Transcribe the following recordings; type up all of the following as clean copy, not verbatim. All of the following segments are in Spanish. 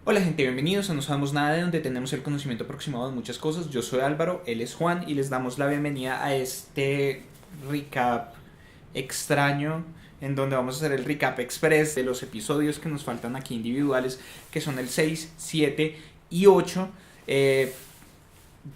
Hola gente, bienvenidos a No Sabemos Nada, de donde tenemos el conocimiento aproximado de muchas cosas. Yo soy Álvaro, él es Juan y les damos la bienvenida a este recap extraño en donde vamos a hacer el recap express de los episodios que nos faltan aquí individuales, que son el 6, 7 y 8.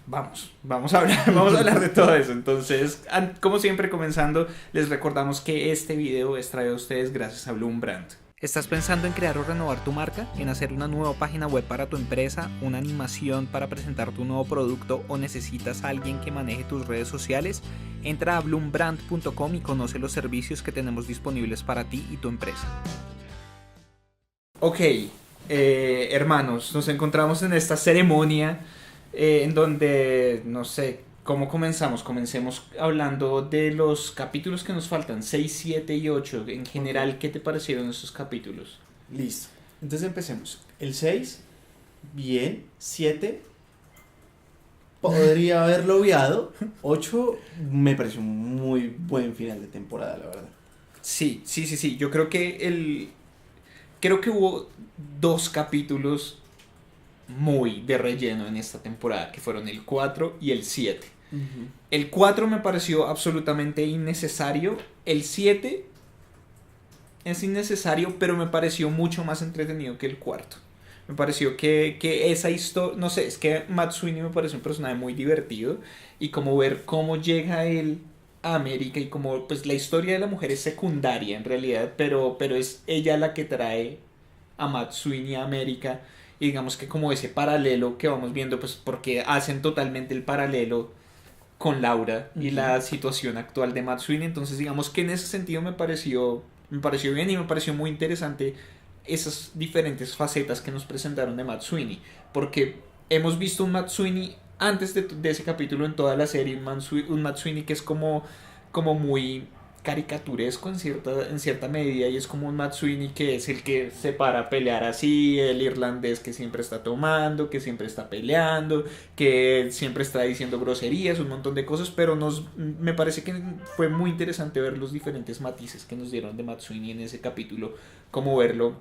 Vamos a hablar, vamos a hablar de todo eso. Entonces, como siempre comenzando, les recordamos que este video es traído a ustedes gracias a Bloom Brand. ¿Estás pensando en crear o renovar tu marca? ¿En hacer una nueva página web para tu empresa? ¿Una animación para presentar tu nuevo producto? ¿O necesitas a alguien que maneje tus redes sociales? Entra a bloombrand.com y conoce los servicios que tenemos disponibles para ti y tu empresa. Ok, hermanos, nos encontramos en esta ceremonia en donde, no sé, ¿cómo comenzamos? Comencemos hablando de los capítulos que nos faltan, 6, 7 y 8. En general, ¿qué te parecieron esos capítulos? Listo. Entonces empecemos. El 6, bien. 7, podría haberlo obviado. 8, me pareció un muy buen final de temporada, la verdad. Sí. Yo creo que hubo dos capítulos muy de relleno en esta temporada, que fueron el 4 y el 7. Uh-huh. El 4 me pareció absolutamente innecesario. El 7 es innecesario, pero me pareció mucho más entretenido que el cuarto. Me pareció que esa historia, no sé, es que Matt Sweeney me parece un personaje muy divertido, y como ver cómo llega él a América y como pues la historia de la mujer es secundaria en realidad, pero es ella la que trae a Matt Sweeney a América, y digamos que como ese paralelo que vamos viendo, pues porque hacen totalmente el paralelo con Laura y la situación actual de Matt Sweeney. Entonces digamos que en ese sentido me pareció bien, y me pareció muy interesante esas diferentes facetas que nos presentaron de Matt Sweeney, porque hemos visto un Matt Sweeney antes de ese capítulo en toda la serie, un Matt Sweeney que es como muy caricaturesco en cierta medida, y es como un Matt Sweeney que es el que se para a pelear así, el irlandés que siempre está tomando, que siempre está peleando, que siempre está diciendo groserías, un montón de cosas, pero me parece que fue muy interesante ver los diferentes matices que nos dieron de Matt Sweeney en ese capítulo, como verlo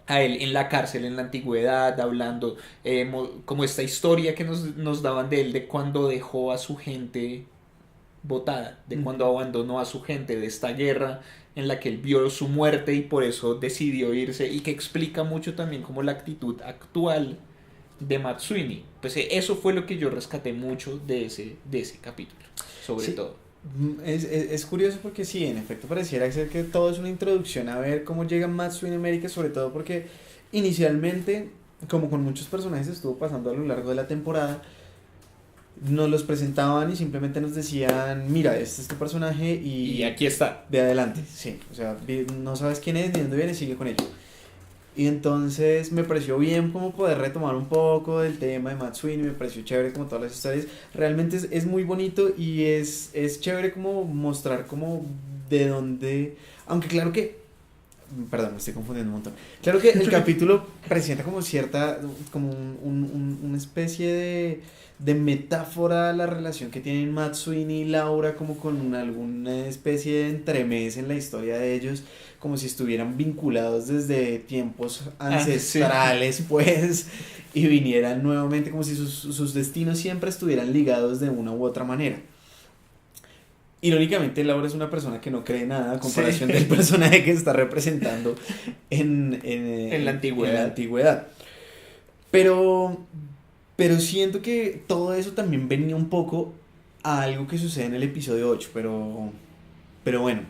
a él en la cárcel en la antigüedad, hablando como esta historia que nos daban de él, de cuando dejó a su gente botada, de cuando abandonó a su gente, de esta guerra en la que él vio su muerte y por eso decidió irse, y que explica mucho también como la actitud actual de Matt Sweeney. Pues eso fue lo que yo rescaté mucho de ese capítulo, sobre todo. Es curioso porque sí, en efecto pareciera ser que todo es una introducción a ver cómo llega Matt Sweeney a América, sobre todo porque inicialmente, como con muchos personajes estuvo pasando a lo largo de la temporada, nos los presentaban y simplemente nos decían, mira, este es tu personaje y aquí está. De adelante, sí, o sea, no sabes quién es ni dónde viene, sigue con ello. Y entonces me pareció bien como poder retomar un poco del tema de Matt Sweeney, me pareció chévere como todas las historias, realmente es muy bonito, y es chévere como mostrar como de dónde, aunque claro que, perdón, me estoy confundiendo un montón, claro que el capítulo presenta como cierta, como una especie de metáfora a la relación que tienen Matt Sweeney y Laura, como con alguna especie de entremés en la historia de ellos, como si estuvieran vinculados desde tiempos ancestrales, sí. Pues, y vinieran nuevamente, como si sus destinos siempre estuvieran ligados de una u otra manera. Irónicamente, Laura es una persona que no cree nada a comparación del personaje que está representando en la antigüedad. Pero siento que todo eso también venía un poco a algo que sucede en el episodio 8, pero bueno,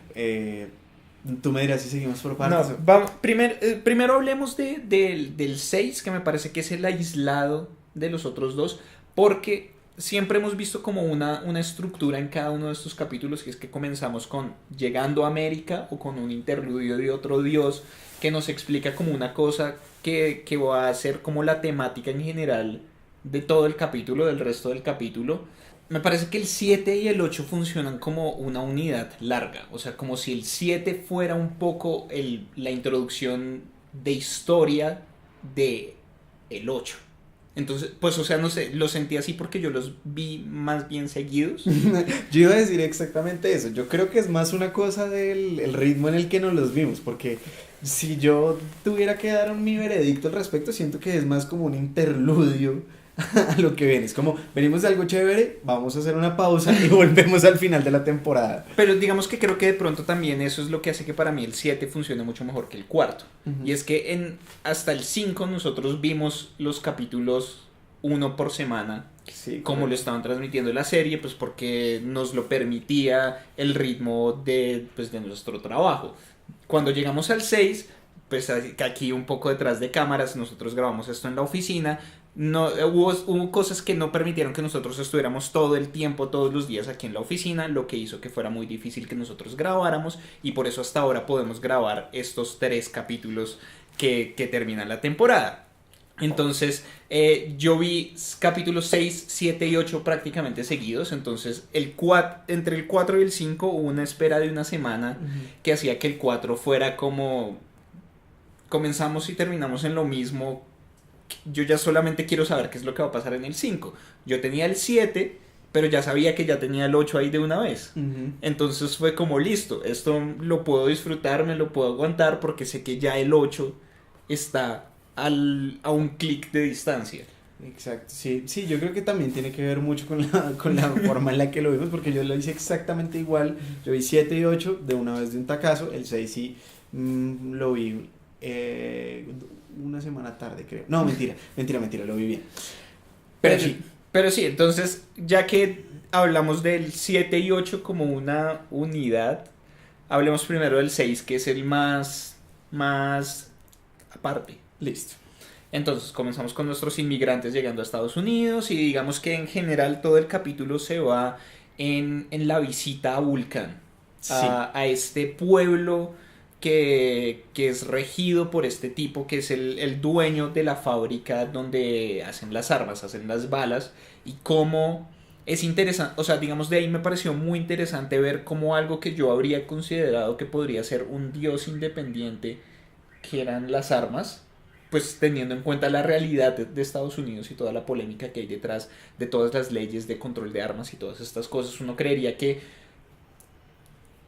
tú me dirás si seguimos por partes. No, primero hablemos del 6, que me parece que es el aislado de los otros dos, porque siempre hemos visto como una estructura en cada uno de estos capítulos, que es que comenzamos con llegando a América o con un interludio de otro dios que nos explica como una cosa que va a ser como la temática en general de todo el capítulo, del resto del capítulo. Me parece que el 7 y el 8 funcionan como una unidad larga, o sea, como si el 7 fuera un poco la introducción de historia de el 8. Entonces, pues, o sea, no sé, lo sentí así porque yo los vi más bien seguidos. Yo iba a decir exactamente eso. Yo creo que es más una cosa del el ritmo en el que nos los vimos, porque Si yo tuviera que dar mi veredicto al respecto, siento que es más como un interludio a lo que viene. Es como, venimos de algo chévere, vamos a hacer una pausa y volvemos al final de la temporada. Pero digamos que creo que de pronto también eso es lo que hace que para mí el 7 funcione mucho mejor que el cuarto. Y es que hasta el 5 nosotros vimos los capítulos uno por semana, Sí, como lo estaban transmitiendo la serie, pues porque nos lo permitía el ritmo pues de nuestro trabajo. Cuando llegamos al 6, pues aquí un poco detrás de cámaras, nosotros grabamos esto en la oficina. No, hubo cosas que no permitieron que nosotros estuviéramos todo el tiempo, todos los días aquí en la oficina, lo que hizo que fuera muy difícil que nosotros grabáramos, y por eso hasta ahora podemos grabar estos 3 capítulos que terminan la temporada. Entonces, yo vi capítulos 6, 7 y 8 prácticamente seguidos. Entonces, entre el 4 y el 5 hubo una espera de una semana que hacía que el 4 fuera como comenzamos y terminamos en lo mismo. Yo ya solamente quiero saber qué es lo que va a pasar en el 5. Yo tenía el 7, pero ya sabía que ya tenía el 8 ahí de una vez. Entonces fue como listo, esto lo puedo disfrutar, me lo puedo aguantar porque sé que ya el 8 está a un clic de distancia. Exacto, sí, sí, yo creo que también tiene que ver mucho con la forma en la que lo vimos, porque yo lo hice exactamente igual. Yo vi 7 y 8 de una vez de un tacazo. El 6 sí lo vi una semana tarde, creo. No, mentira, lo vi bien. Pero sí, entonces, ya que hablamos del 7 y 8 como una unidad, hablemos primero del 6, que es el más aparte. Listo. Entonces comenzamos con nuestros inmigrantes llegando a Estados Unidos, y digamos que en general todo el capítulo se va en la visita a Vulcan, Sí. a este pueblo que es regido por este tipo que es el dueño de la fábrica donde hacen las armas, hacen las balas, y cómo es interesante, o sea, digamos de ahí me pareció muy interesante ver cómo algo que yo habría considerado que podría ser un dios independiente, que eran las armas, pues teniendo en cuenta la realidad de Estados Unidos y toda la polémica que hay detrás de todas las leyes de control de armas y todas estas cosas, uno creería que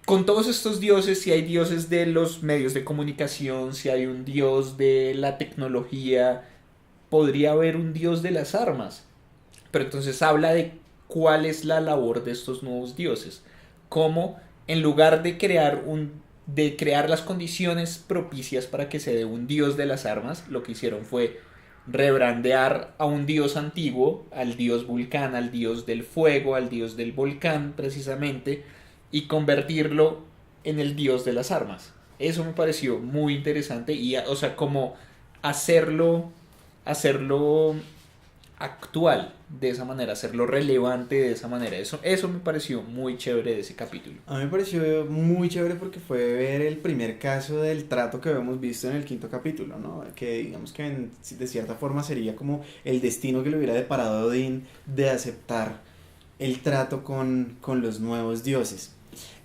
con todos estos dioses, si hay dioses de los medios de comunicación, si hay un dios de la tecnología, podría haber un dios de las armas. Pero entonces habla de cuál es la labor de estos nuevos dioses. Cómo en lugar de crear las condiciones propicias para que se dé un dios de las armas, lo que hicieron fue rebrandear a un dios antiguo, al dios Vulcán, al dios del fuego, al dios del volcán precisamente, y convertirlo en el dios de las armas. Eso me pareció muy interesante, y o sea, como hacerlo actual de esa manera, hacerlo relevante de esa manera. Eso me pareció muy chévere de ese capítulo. A mí me pareció muy chévere porque fue ver el primer caso del trato que habíamos visto en el quinto capítulo, ¿no? Que digamos que de cierta forma sería como el destino que le hubiera deparado a Odín de aceptar el trato con los nuevos dioses.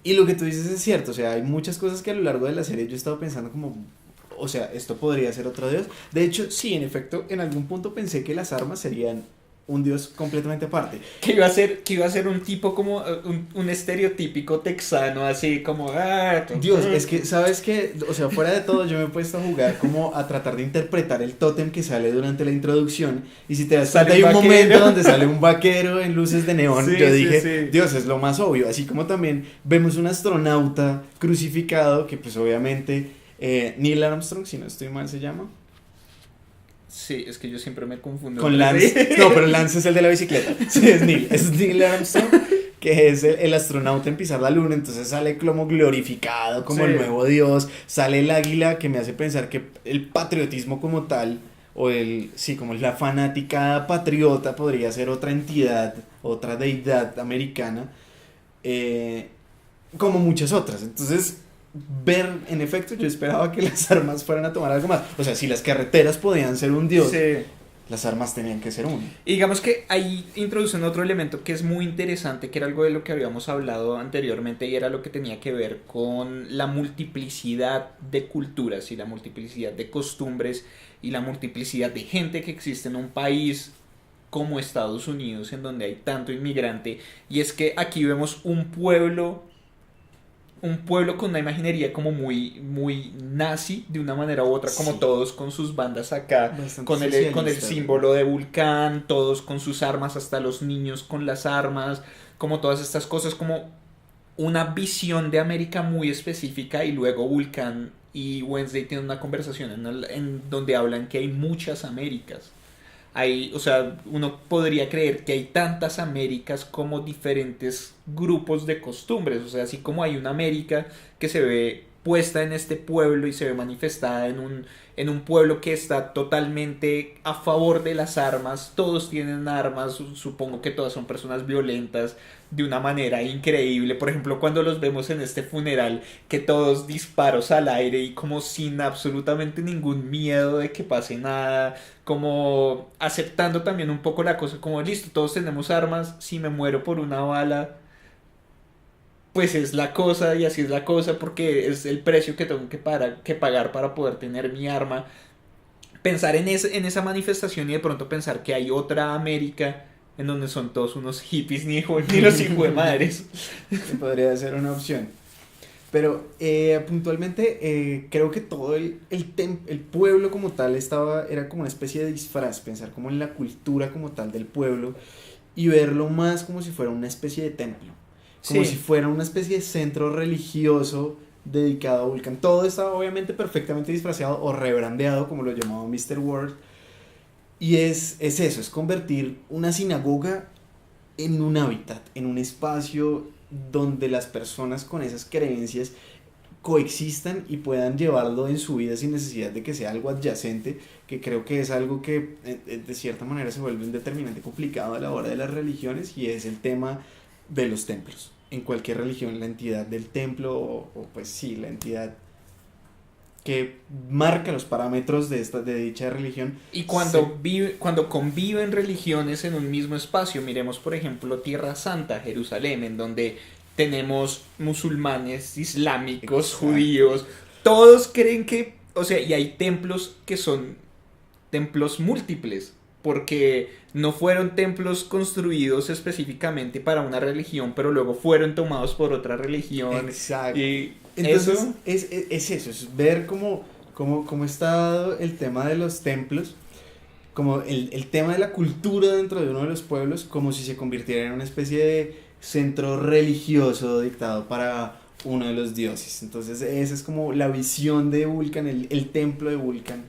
Y lo que tú dices es cierto, o sea, hay muchas cosas que a lo largo de la serie yo he estado pensando como, o sea, esto podría ser otro dios. De hecho, sí, en efecto, en algún punto pensé que las armas serían un dios completamente aparte. Que iba a ser un tipo como un estereotípico texano, así como... Dios, es que, ¿sabes qué? O sea, fuera de todo, yo me he puesto a jugar como a tratar de interpretar el tótem que sale durante la introducción. Y si te das cuenta, hay un momento donde sale un vaquero en luces de neón. Sí, yo dije, sí. Dios, es lo más obvio. Así como también vemos un astronauta crucificado, que pues obviamente Neil Armstrong, si no estoy mal, se llama. Sí, es que yo siempre me confundo. Con Lance. No, pero Lance es el de la bicicleta. Sí, es Neil Armstrong, que es el astronauta en pisar la luna. Entonces sale como glorificado, como el nuevo dios. Sale el águila, que me hace pensar que el patriotismo como tal, o como la fanaticada patriota, podría ser otra entidad, otra deidad americana, como muchas otras. Entonces, ver, en efecto, yo esperaba que las armas fueran a tomar algo más. O sea, si las carreteras podían ser un dios, Sí. las armas tenían que ser uno. Y digamos que ahí introducen otro elemento que es muy interesante, que era algo de lo que habíamos hablado anteriormente, y era lo que tenía que ver con la multiplicidad de culturas y la multiplicidad de costumbres y la multiplicidad de gente que existe en un país como Estados Unidos, en donde hay tanto inmigrante. Y es que aquí vemos un pueblo un pueblo con una imaginería como muy, muy nazi de una manera u otra, como Sí, todos con sus bandas acá, bastante con el socialista, güey. símbolo de Vulcán, todos con sus armas, hasta los niños con las armas, como todas estas cosas, como una visión de América muy específica y luego Vulcan y Wednesday tienen una conversación en donde hablan que hay muchas Américas. Hay, o sea, uno podría creer que hay tantas Américas como diferentes grupos de costumbres. O sea, así como hay una América que se ve puesta en este pueblo y se ve manifestada en un pueblo que está totalmente a favor de las armas. Todos tienen armas, supongo que todas son personas violentas de una manera increíble. Por ejemplo, cuando los vemos en este funeral, que todos disparos al aire y como sin absolutamente ningún miedo de que pase nada, como aceptando también un poco la cosa, como listo, todos tenemos armas, si me muero por una bala, pues es la cosa y así es la cosa porque es el precio que tengo que pagar para poder tener mi arma. Pensar en esa manifestación y de pronto pensar que hay otra América en donde son todos unos hippies ni los hijos de madres. Podría ser una opción. Pero puntualmente creo que todo el pueblo como tal era como una especie de disfraz, pensar como en la cultura como tal del pueblo y verlo más como si fuera una especie de templo, como si Sí, fuera una especie de centro religioso dedicado a Vulcan. Todo estaba obviamente perfectamente disfrazado o rebrandeado, como lo llamaba Mr. World, y es eso, es convertir una sinagoga en un hábitat, en un espacio donde las personas con esas creencias coexistan y puedan llevarlo en su vida sin necesidad de que sea algo adyacente, que creo que es algo que de cierta manera se vuelve un determinante complicado a la hora de las religiones y es el tema de los templos. En cualquier religión la entidad del templo o pues sí, la entidad que marca los parámetros de dicha religión y se cuando conviven religiones en un mismo espacio, miremos por ejemplo Tierra Santa, Jerusalén, en donde tenemos musulmanes, islámicos, exacto. judíos, todos creen que, o sea, y hay templos que son templos múltiples, porque no fueron templos construidos específicamente para una religión, pero luego fueron tomados por otra religión, Exacto. y Entonces eso, es eso, es ver cómo está dado el tema de los templos, como el tema de la cultura dentro de uno de los pueblos, como si se convirtiera en una especie de centro religioso dictado para uno de los dioses. Entonces esa es como la visión de Vulcan, el templo de Vulcan,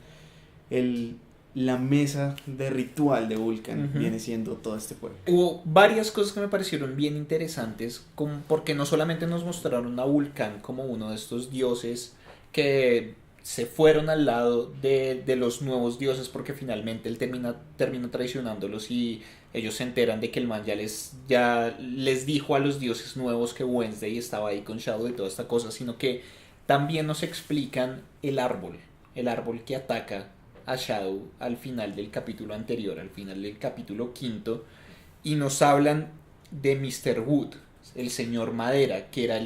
el, la mesa de ritual de Vulcan ujú. viene siendo todo este pueblo. Hubo varias cosas que me parecieron bien interesantes, porque no solamente nos mostraron a Vulcan como uno de estos dioses que se fueron al lado de los nuevos dioses, porque finalmente él termina traicionándolos y ellos se enteran de que el man ya les dijo a los dioses nuevos que Wednesday estaba ahí con Shadow y toda esta cosa, sino que también nos explican el árbol que ataca a Shadow al final del capítulo anterior, al final del capítulo quinto, y nos hablan de Mr. Wood, el señor Madera, que era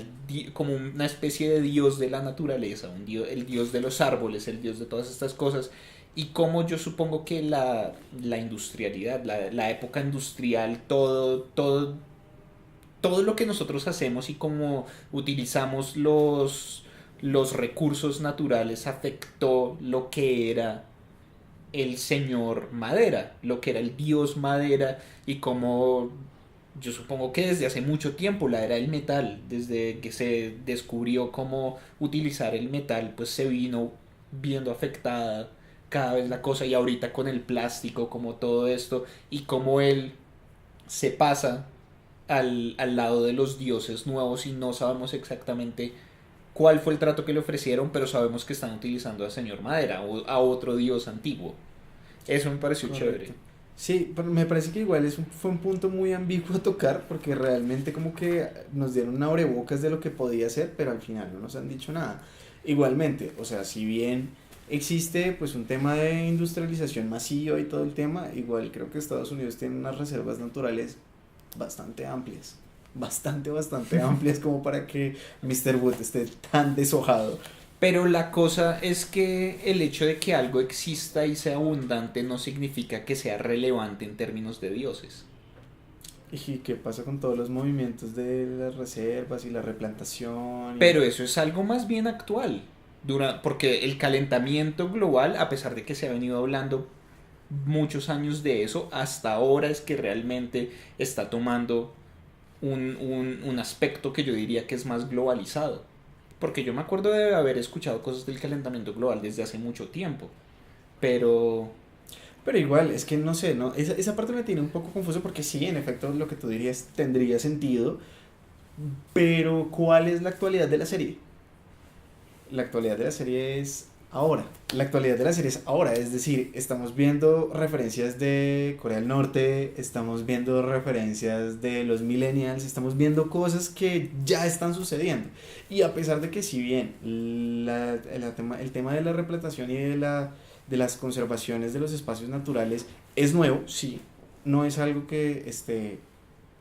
como una especie de dios de la naturaleza, el dios de los árboles, el dios de todas estas cosas, y como yo supongo que la industrialidad, la época industrial, todo lo que nosotros hacemos y cómo utilizamos los recursos naturales afectó lo que era el señor Madera, lo que era el dios Madera y como yo supongo que desde hace mucho tiempo la era del metal, desde que se descubrió cómo utilizar el metal, pues se vino viendo afectada cada vez la cosa y ahorita con el plástico, como todo esto y como él se pasa al lado de los dioses nuevos y no sabemos exactamente cuál fue el trato que le ofrecieron, pero sabemos que están utilizando al señor Madera o a otro dios antiguo. Eso me pareció chévere. Correcto. Sí, pero me parece que igual fue un punto muy ambiguo a tocar porque realmente como que nos dieron un abrebocas de lo que podía ser, pero al final no nos han dicho nada. Igualmente, o sea, si bien existe pues un tema de industrialización masiva y todo el tema, igual creo que Estados Unidos tiene unas reservas naturales bastante amplias. Bastante amplias como para que Mr. Wood esté tan deshojado. Pero la cosa es que el hecho de que algo exista y sea abundante no significa que sea relevante en términos de dioses. ¿Y qué pasa con todos los movimientos de las reservas y la replantación? Pero eso es algo más bien actual, porque el calentamiento global, a pesar de que se ha venido hablando muchos años de eso, hasta ahora es que realmente está tomando un aspecto que yo diría que es más globalizado. Porque yo me acuerdo de haber escuchado cosas del calentamiento global desde hace mucho tiempo. Pero Pero igual, es que no sé, ¿no? Esa parte me tiene un poco confuso porque sí, en efecto, lo que tú dirías tendría sentido, pero ¿cuál es la actualidad de la serie? La actualidad de la serie es ahora. La actualidad de la serie es ahora, es decir, estamos viendo referencias de Corea del Norte, estamos viendo referencias de los millennials, estamos viendo cosas que ya están sucediendo. Y a pesar de que si bien el tema de la replantación y de las conservaciones de los espacios naturales es nuevo, sí, no es algo que esté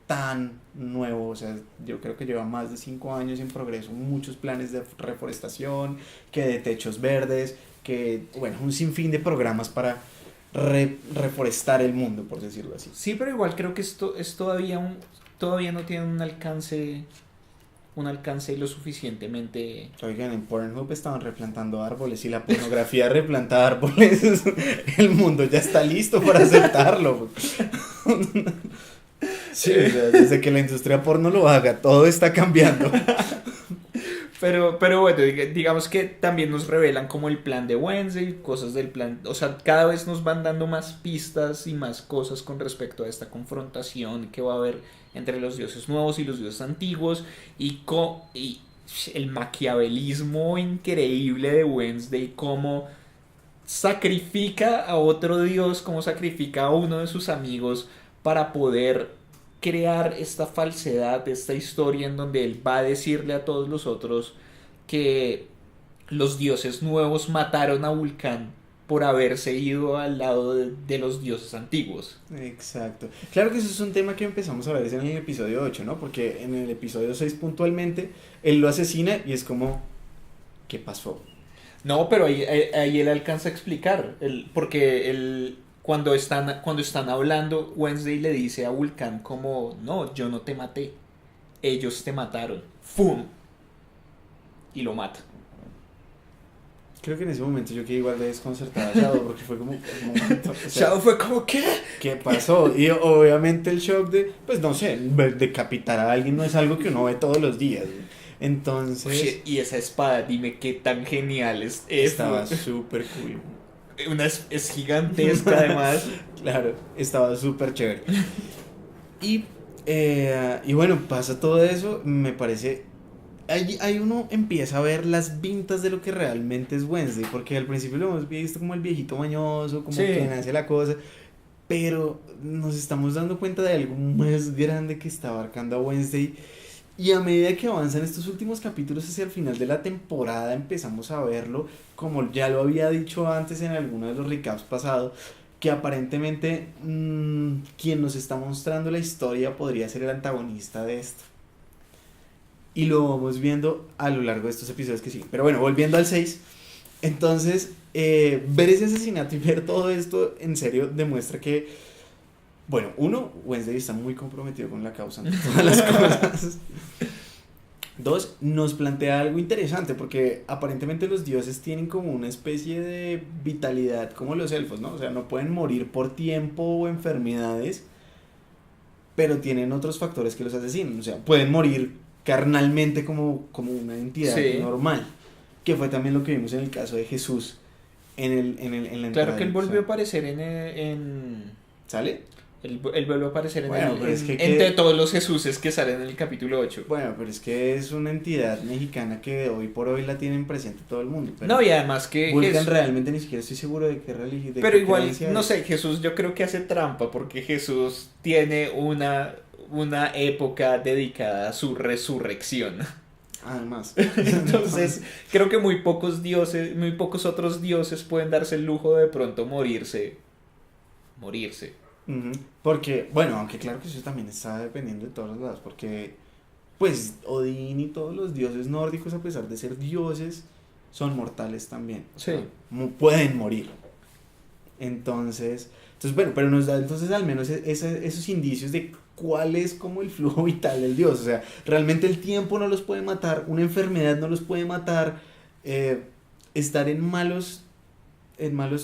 tan nuevo, o sea, yo creo que lleva más de 5 años en progreso, muchos planes de reforestación, que de techos verdes, que, bueno, un sinfín de programas para reforestar el mundo, por decirlo así. sí, pero igual creo que esto es todavía no tiene un alcance lo suficientemente. Oigan, en Pornhub estaban replantando árboles y la pornografía replanta árboles, el mundo ya está listo para aceptarlo. Sí, o sea, desde que la industria porno lo haga, todo está cambiando. Pero bueno, digamos que también nos revelan como el plan de Wednesday, cosas del plan, o sea, cada vez nos van dando más pistas y más cosas con respecto a esta confrontación que va a haber entre los dioses nuevos y los dioses antiguos y el maquiavelismo increíble de Wednesday, cómo sacrifica a otro dios, cómo sacrifica a uno de sus amigos para poder crear esta falsedad, esta historia en donde él va a decirle a todos los otros que los dioses nuevos mataron a Vulcán por haberse ido al lado de los dioses antiguos. Exacto. Claro que eso es un tema que empezamos a ver en el episodio 8, ¿no? Porque en el episodio 6 puntualmente él lo asesina y es como, ¿qué pasó? No, pero ahí él alcanza a explicar, porque cuando están hablando, Wednesday le dice a Vulcan como, no, yo no te maté, ellos te mataron, ¡fum! Y lo mata. Creo que en ese momento yo quedé igual de desconcertada a Shadow porque fue como un momento, o sea, Shadow fue como, ¿qué? ¿qué pasó? Y obviamente el shock de, pues no sé, decapitar a alguien no es algo que uno ve todos los días. Entonces, Oye, y esa espada, dime qué tan genial es. estaba súper cool. Es gigantesca además. Claro, estaba súper chévere. Y bueno, pasa todo eso, me parece. Ahí uno empieza a ver las vintas de lo que realmente es Wednesday, porque al principio lo hemos visto como el viejito mañoso, como Sí. quien hace la cosa, pero nos estamos dando cuenta de algo más grande que está abarcando a Wednesday. Y a medida que avanzan estos últimos capítulos hacia el final de la temporada, empezamos a verlo, como ya lo había dicho antes en alguno de los recaps pasados, que aparentemente quien nos está mostrando la historia podría ser el antagonista de esto. Y lo vamos viendo a lo largo de estos episodios que siguen. Pero bueno, volviendo al 6, entonces ver ese asesinato y ver todo esto en serio demuestra que, bueno, uno, Wednesday está muy comprometido con la causa de todas las cosas. Dos, nos plantea algo interesante porque aparentemente los dioses tienen como una especie de vitalidad como los elfos, ¿no? O sea, no pueden morir por tiempo o enfermedades, pero tienen otros factores que los asesinan. O sea, pueden morir carnalmente como una entidad Sí. normal, que fue también lo que vimos en el caso de Jesús en la entrada Claro que él del volvió a episodio. aparecer en ¿Sale? él volvió a aparecer Bueno, pero es que entre todos los Jesuses que salen en el capítulo 8. Bueno, pero es que es una entidad mexicana que de hoy por hoy la tienen presente todo el mundo. Pero No, y además que Vulcan realmente ni siquiera estoy seguro de qué religión. pero igual, no sé, Jesús yo creo que hace trampa porque Jesús tiene una época dedicada a su resurrección. Además. Entonces, creo que muy pocos otros dioses pueden darse el lujo de pronto morirse. Ujú. Porque, bueno, aunque claro que eso también está dependiendo de todos los lados. Porque, pues, Odín y todos los dioses nórdicos, a pesar de ser dioses, son mortales también. O sea, Sí. pueden morir. Entonces, bueno, pero nos da entonces al menos esos indicios de cuál es como el flujo vital del Dios. O sea, realmente el tiempo no los puede matar, una enfermedad no los puede matar, estar en malos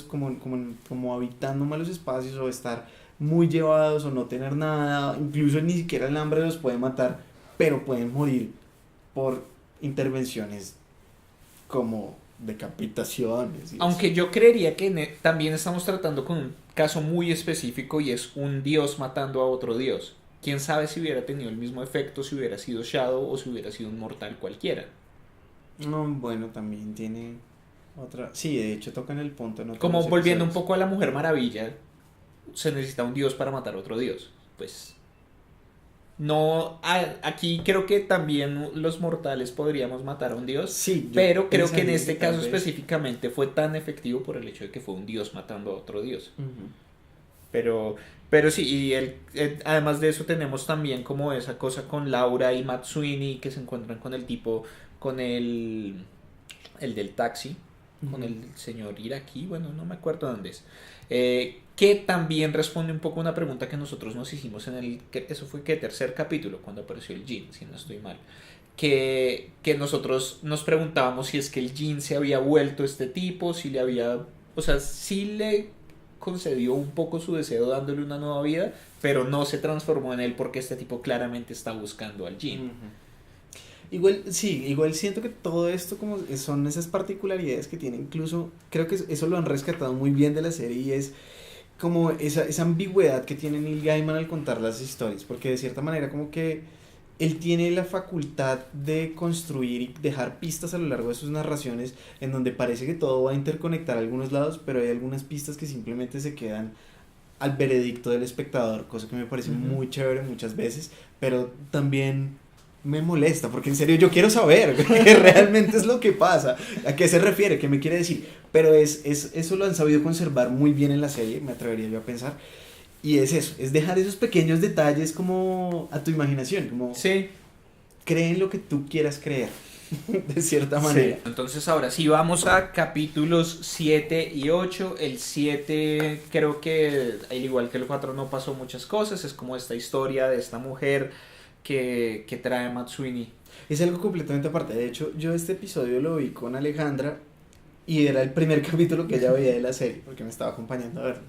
como habitando malos espacios o estar muy llevados o no tener nada, incluso ni siquiera el hambre los puede matar, pero pueden morir por intervenciones como decapitaciones. Aunque yo creería que también estamos tratando con un caso muy específico y es un dios matando a otro dios. Quién sabe si hubiera tenido el mismo efecto si hubiera sido Shadow o si hubiera sido un mortal cualquiera. No, bueno, también tiene otra. Sí, de hecho tocan el punto en Como otros volviendo un episodios. poco a la Mujer Maravilla, se necesita un dios para matar a otro dios. Pues no, aquí creo que también los mortales podríamos matar a un dios, Sí, yo pero creo que en pensaría este tal caso vez. específicamente fue tan efectivo por el hecho de que fue un dios matando a otro dios. Ujú. Pero, pero sí, y además de eso tenemos también como esa cosa con Laura y Matt Sweeney que se encuentran con el tipo, con el del taxi, con Ujú. el señor iraquí, bueno, no me acuerdo dónde es. Que también responde un poco a una pregunta que nosotros nos hicimos eso fue que tercer capítulo, cuando apareció el Jin, si no estoy mal. Que nosotros nos preguntábamos si es que el Jin se había vuelto este tipo, si le había, o sea, si le concedió un poco su deseo dándole una nueva vida, pero no se transformó en él porque este tipo claramente está buscando al Jin. Ujú. Igual, sí, igual siento que todo esto como son esas particularidades que tiene, incluso creo que eso lo han rescatado muy bien de la serie y es como esa ambigüedad que tiene Neil Gaiman al contar las historias, porque de cierta manera como que él tiene la facultad de construir y dejar pistas a lo largo de sus narraciones en donde parece que todo va a interconectar a algunos lados, pero hay algunas pistas que simplemente se quedan al veredicto del espectador, cosa que me parece Ujú. muy chévere muchas veces, pero también me molesta, porque en serio yo quiero saber qué realmente es lo que pasa, a qué se refiere, qué me quiere decir, pero eso lo han sabido conservar muy bien en la serie, me atrevería yo a pensar, y es eso, es dejar esos pequeños detalles como a tu imaginación, como Sí, cree en lo que tú quieras creer, de cierta sí. manera. Entonces ahora sí vamos a capítulos 7 y 8. El 7 creo que al igual que el 4 no pasó muchas cosas. Es como esta historia de esta mujer que trae Matsui. Es algo completamente aparte, de hecho yo este episodio lo vi con Alejandra y era el primer capítulo que ella veía de la serie, porque me estaba acompañando a verlo.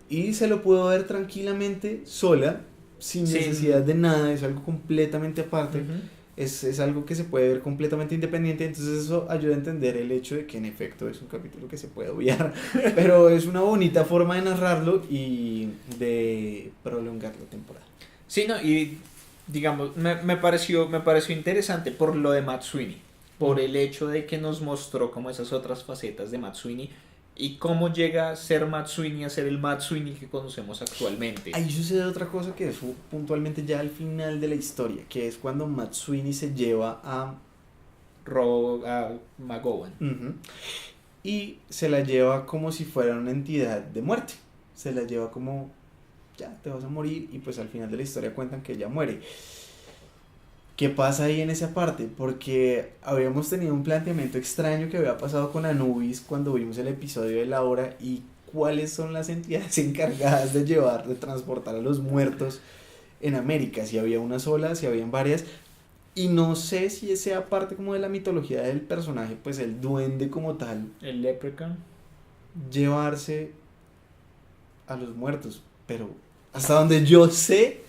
Y se lo puedo ver tranquilamente sola, sin necesidad Sin... de nada, es algo completamente aparte, Ujú. es algo que se puede ver completamente independiente, entonces eso ayuda a entender el hecho de que en efecto es un capítulo que se puede obviar, pero es una bonita forma de narrarlo y de prolongar la temporada. Sí, no, y digamos, me pareció interesante por lo de Matsui, por el hecho de que nos mostró como esas otras facetas de Matsui y cómo llega a ser Matsui a ser el Matsui que conocemos actualmente. Ahí sucede otra cosa que es puntualmente ya al final de la historia, que es cuando Matsui se lleva a... Robo a McGowan. Ujú. Y se la lleva como si fuera una entidad de muerte. Se la lleva como, ya, te vas a morir y pues al final de la historia cuentan que ella muere. ¿Qué pasa ahí en esa parte? Porque habíamos tenido un planteamiento extraño que había pasado con Anubis cuando vimos el episodio de la hora y cuáles son las entidades encargadas de llevar, de transportar a los muertos en América, si había una sola, si habían varias, y no sé si sea parte como de la mitología del personaje, pues el duende como tal, El Leprechaun. llevarse a los muertos, pero hasta donde yo sé,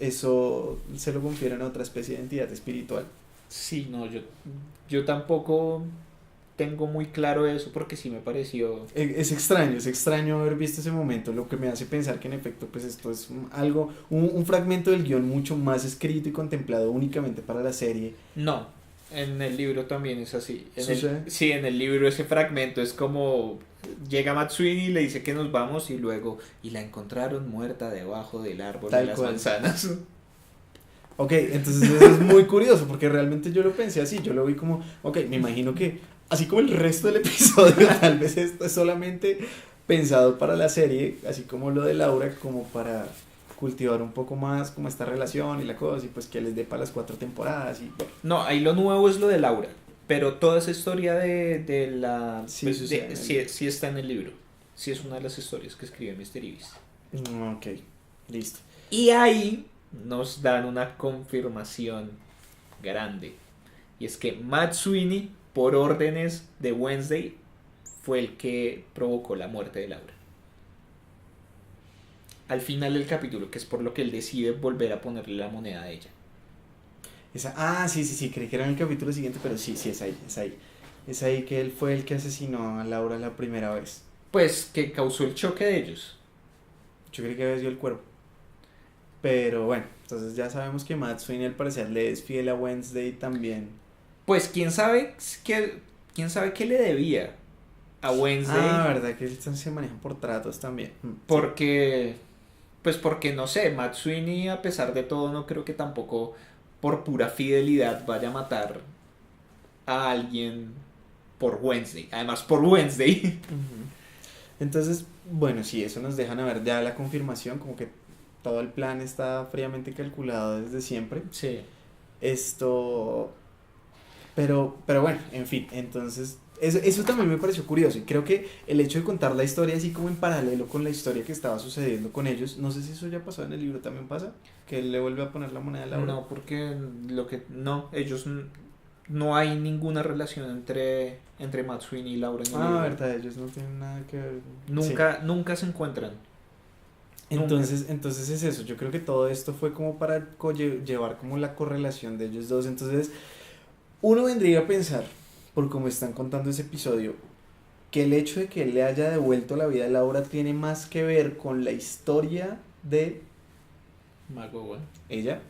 eso se lo confieren a otra especie de entidad espiritual. Sí, no, yo tampoco tengo muy claro eso porque sí me pareció... Es extraño haber visto ese momento, lo que me hace pensar que en efecto pues esto es algo, un fragmento del guión mucho más escrito y contemplado únicamente para la serie. No, en el libro también es así. ¿Sucede? Sí, en el libro ese fragmento es como llega Matsui y le dice que nos vamos y luego y la encontraron muerta debajo del árbol de Tal las cual. manzanas. Ok, entonces eso es muy curioso porque realmente yo lo pensé así, yo lo vi como, ok, me imagino que así como el resto del episodio, tal vez esto es solamente pensado para la serie, así como lo de Laura, como para cultivar un poco más como esta relación y la cosa, y pues que les dé para las 4 temporadas y bueno, No, ahí lo nuevo es lo de Laura, pero toda esa historia de la... sí pues, sucede en el sí, libro. sí está en el libro. Sí, es una de las historias que escribe Mystery Beast. Ok, listo. Y ahí nos dan una confirmación grande. Y es que Matt Sweeney, por órdenes de Wednesday, fue el que provocó la muerte de Laura. Al final del capítulo, que es por lo que él decide volver a ponerle la moneda a ella. Sí, creí que era en el capítulo siguiente, pero sí, es ahí, es ahí. Es ahí que él fue el que asesinó a Laura la primera vez. Pues que causó el choque de ellos. Yo creí que había sido el cuerpo. Pero bueno, entonces ya sabemos que Matt Sweeney al parecer le es fiel a Wednesday también. Pues quién sabe qué le debía a Wednesday. Verdad que se manejan por tratos también. Porque, pues porque no sé, Matt Sweeney a pesar de todo no creo que tampoco por pura fidelidad vaya a matar a alguien por Wednesday. Además por Wednesday. Entonces, bueno, sí, eso nos dejan a ver ya la confirmación, como que todo el plan está fríamente calculado desde siempre. Sí. Pero bueno, en fin, entonces eso también me pareció curioso y creo que el hecho de contar la historia así como en paralelo con la historia que estaba sucediendo con ellos, no sé si eso ya pasó en el libro, también pasa, que él le vuelve a poner la moneda a Laura. No, porque ellos no hay ninguna relación entre Matt Sweeney y Laura en el libro. Verdad, ellos no tienen nada que ver. Nunca se encuentran. Entonces es eso, yo creo que todo esto fue como para llevar como la correlación de ellos dos, entonces uno vendría a pensar, por cómo están contando ese episodio, que el hecho de que él le haya devuelto la vida a Laura tiene más que ver con la historia de McGowan. Ella,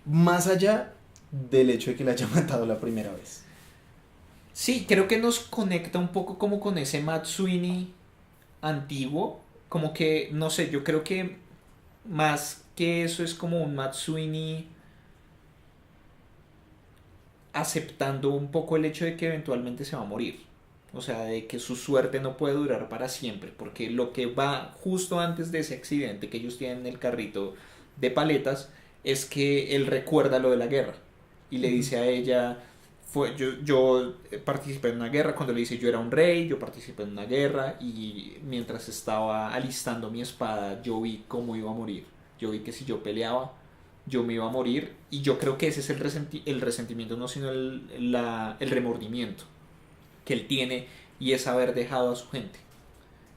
más allá del hecho de que la haya matado la primera vez. Sí, creo que nos conecta un poco como con ese Matt Sweeney antiguo, como que, no sé, yo creo que más que eso es como un Matt Sweeney aceptando un poco el hecho de que eventualmente se va a morir. O sea, de que su suerte no puede durar para siempre. Porque lo que va justo antes de ese accidente que ellos tienen en el carrito de paletas es que él recuerda lo de la guerra. Y le dice a ella, yo participé en una guerra. Cuando le dice yo era un rey, yo participé en una guerra. Y mientras estaba alistando mi espada, yo vi cómo iba a morir. Yo vi que si yo peleaba, yo me iba a morir. Y yo creo que ese es el resentimiento, no sino el remordimiento que él tiene, y es haber dejado a su gente,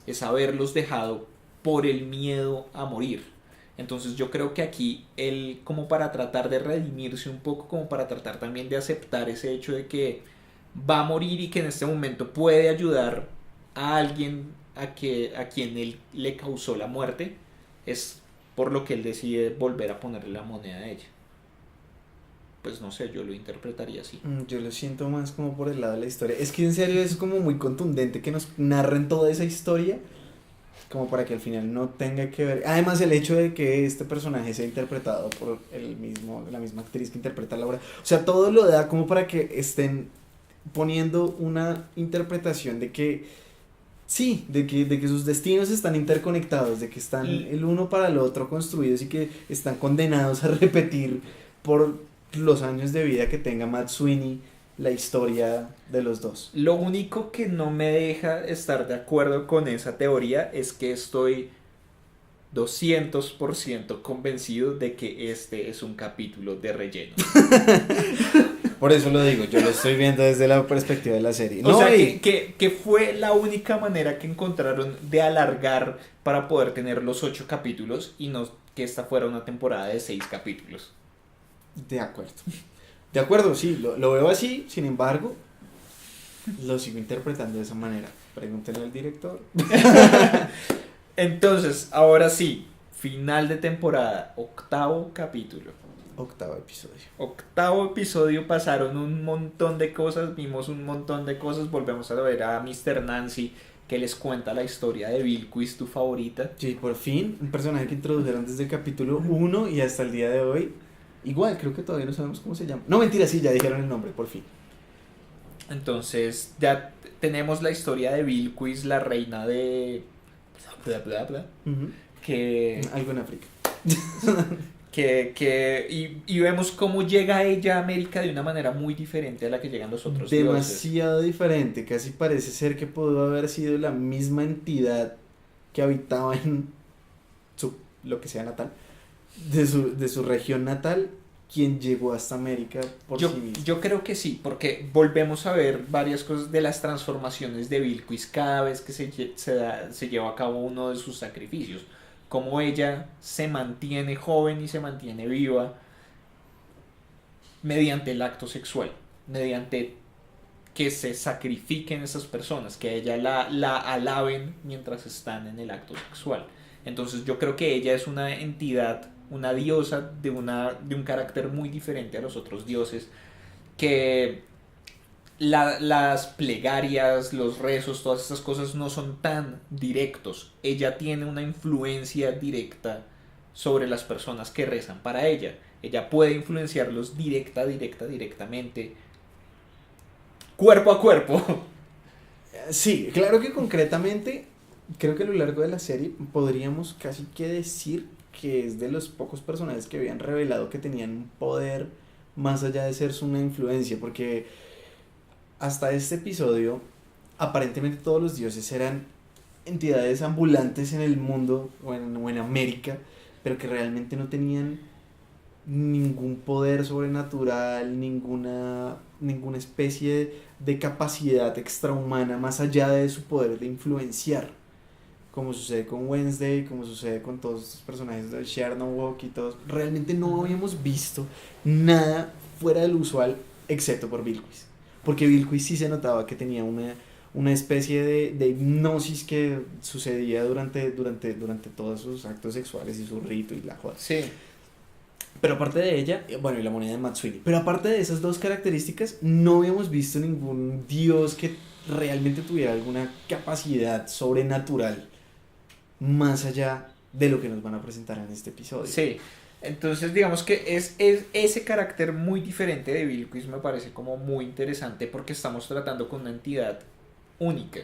es haberlos dejado por el miedo a morir. Entonces yo creo que aquí él, como para tratar de redimirse un poco, como para tratar también de aceptar ese hecho de que va a morir y que en este momento puede ayudar a alguien a quien él le causó la muerte, es por lo que él decide volver a ponerle la moneda a ella. Pues no sé, yo lo interpretaría así. Yo lo siento más como por el lado de la historia. Es que en serio es como muy contundente que nos narren toda esa historia, como para que al final no tenga que ver. Además el hecho de que este personaje sea interpretado por la misma actriz que interpreta a Laura. O sea, todo lo da como para que estén poniendo una interpretación de que sí, de que sus destinos están interconectados, de que están el uno para el otro construidos y que están condenados a repetir por los años de vida que tenga Matt Sweeney la historia de los dos. Lo único que no me deja estar de acuerdo con esa teoría es que estoy 200% convencido de que este es un capítulo de relleno. Por eso lo digo, yo lo estoy viendo desde la perspectiva de la serie. O sea, que fue la única manera que encontraron de alargar para poder tener los 8 capítulos y no que esta fuera una temporada de 6 capítulos. De acuerdo, sí, lo veo así, sin embargo, lo sigo interpretando de esa manera. Pregúntenle al director. Entonces, ahora sí, final de temporada, 8º capítulo. 8º episodio, pasaron un montón de cosas, vimos un montón de cosas, volvemos a ver a Mr. Nancy, que les cuenta la historia de Bilquis, tu favorita. Sí, por fin, un personaje que introdujeron desde el capítulo 1 y hasta el día de hoy. Igual, creo que todavía no sabemos cómo se llama. No, mentira, sí, ya dijeron el nombre, por fin. Entonces, ya tenemos la historia de Bilquis, la reina de... Uh-huh. que... Algo en África. Y vemos cómo llega ella a América de una manera muy diferente a la que llegan los otros dioses. Demasiado diferente, casi parece ser que pudo haber sido la misma entidad que habitaba en su, lo que sea natal, de su región natal, quien llegó hasta América por sí mismo. Yo creo que sí, porque volvemos a ver varias cosas de las transformaciones de Bilquis cada vez que se lleva a cabo uno de sus sacrificios. Cómo ella se mantiene joven y se mantiene viva mediante el acto sexual, mediante que se sacrifiquen esas personas, que a ella la alaben mientras están en el acto sexual. Entonces yo creo que ella es una entidad, una diosa de un carácter muy diferente a los otros dioses, que las plegarias, los rezos, todas estas cosas no son tan directos. Ella tiene una influencia directa sobre las personas que rezan para ella. Ella puede influenciarlos directamente, cuerpo a cuerpo. Sí, claro que concretamente, creo que a lo largo de la serie podríamos casi que decir que es de los pocos personajes que habían revelado que tenían un poder más allá de ser una influencia, porque hasta este episodio aparentemente todos los dioses eran entidades ambulantes en el mundo o en América, pero que realmente no tenían ningún poder sobrenatural, ninguna especie de capacidad extrahumana más allá de su poder de influenciar, como sucede con Wednesday, como sucede con todos estos personajes de Chernobyl y todos. Realmente no habíamos visto nada fuera del usual excepto por Bilquis, porque Bilquis sí se notaba que tenía una especie de hipnosis que sucedía durante todos sus actos sexuales y su rito y la joda. Sí. Pero aparte de ella, bueno, y la moneda de Matsui. Pero aparte de esas dos características, no habíamos visto ningún dios que realmente tuviera alguna capacidad sobrenatural más allá de lo que nos van a presentar en este episodio. Sí, entonces digamos que es ese carácter muy diferente de Bilquis me parece como muy interesante porque estamos tratando con una entidad única.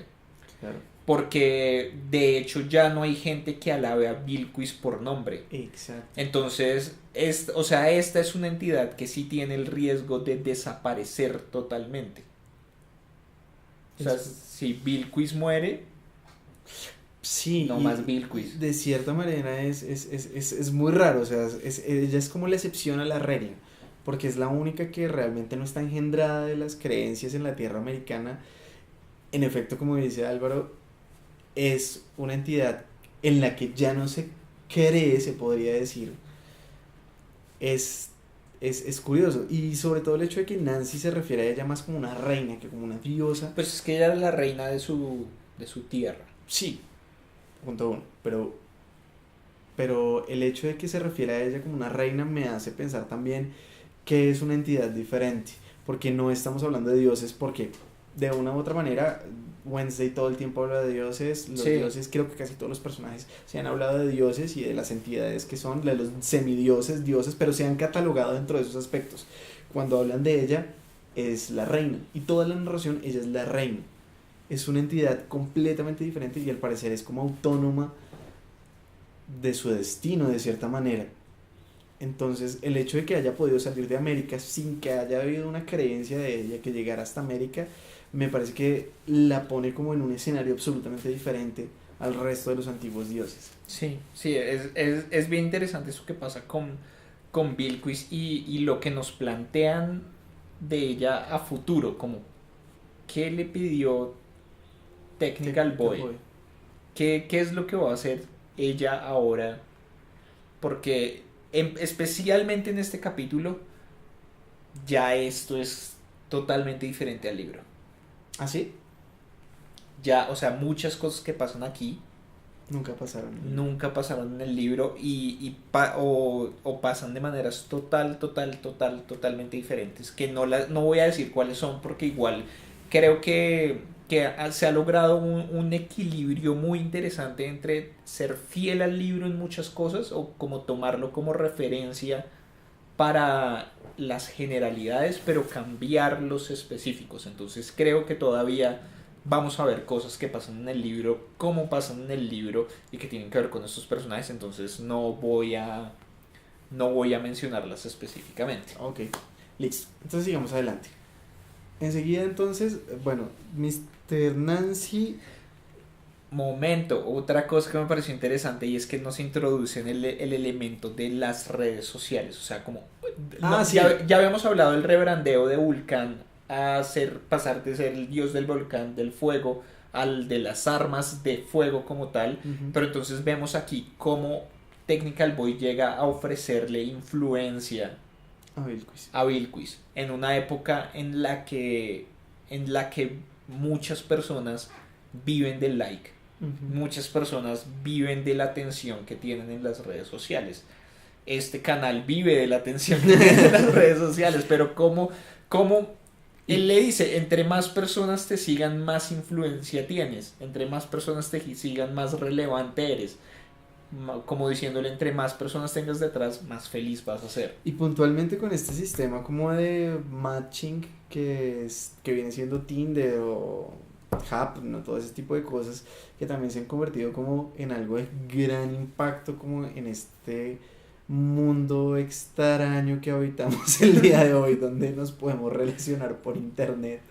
Claro. Porque de hecho ya no hay gente que alabe a Bilquis por nombre. Exacto. Entonces, esta es una entidad que sí tiene el riesgo de desaparecer totalmente. O sea, si Bilquis muere, sí, no más Bilquis. De cierta manera es muy raro, o sea, ella es como la excepción a la regla, porque es la única que realmente no está engendrada de las creencias en la tierra americana. En efecto, como dice Álvaro, es una entidad en la que ya no se cree, se podría decir. Es curioso, y sobre todo el hecho de que Nancy se refiere a ella más como una reina que como una diosa. Pues es que ella era la reina de su tierra. Sí, punto uno, pero el hecho de que se refiere a ella como una reina me hace pensar también que es una entidad diferente, porque no estamos hablando de dioses, porque de una u otra manera Wednesday todo el tiempo habla de dioses, los dioses, creo que casi todos los personajes se han hablado de dioses y de las entidades que son, de los semidioses, dioses, pero se han catalogado dentro de esos aspectos. Cuando hablan de ella, es la reina, y toda la narración ella es la reina. Es una entidad completamente diferente y al parecer es como autónoma de su destino de cierta manera. Entonces el hecho de que haya podido salir de América sin que haya habido una creencia de ella que llegara hasta América, me parece que la pone como en un escenario absolutamente diferente al resto de los antiguos dioses. Sí, es bien interesante eso que pasa con Bilquis y lo que nos plantean de ella a futuro, como qué le pidió Technical Boy. ¿Qué es lo que va a hacer ella ahora? Porque especialmente en este capítulo ya esto es totalmente diferente al libro. ¿Ah, sí? Ya, o sea, muchas cosas que pasan aquí nunca pasaron en el libro o pasan de maneras totalmente diferentes, que no voy a decir cuáles son porque igual creo que se ha logrado un equilibrio muy interesante entre ser fiel al libro en muchas cosas o como tomarlo como referencia para las generalidades, pero cambiar los específicos. Entonces creo que todavía vamos a ver cosas que pasan en el libro, cómo pasan en el libro y que tienen que ver con estos personajes. Entonces no voy a no voy a mencionarlas específicamente. Ok, listo. Entonces sigamos adelante. Enseguida entonces, bueno, Mr. Nancy. Momento, otra cosa que me pareció interesante y es que nos introducen el elemento de las redes sociales, o sea, como Sí. ya habíamos hablado del rebrandeo de Vulcan a pasar de ser el dios del volcán del fuego al de las armas de fuego como tal, pero entonces vemos aquí cómo Technical Boy llega a ofrecerle influencia a Bilquis en una época en la que muchas personas viven del like. Muchas personas viven de la atención que tienen en las redes sociales. Este canal vive de la atención que tiene en las redes sociales, pero como él le dice, entre más personas te sigan, más influencia tienes, entre más personas te sigan, más relevante eres, como diciéndole, entre más personas tengas detrás, más feliz vas a ser. Y puntualmente con este sistema como de matching que viene siendo Tinder o Happn, ¿no? Todo ese tipo de cosas que también se han convertido como en algo de gran impacto como en este mundo extraño que habitamos el día de hoy, donde nos podemos relacionar por internet.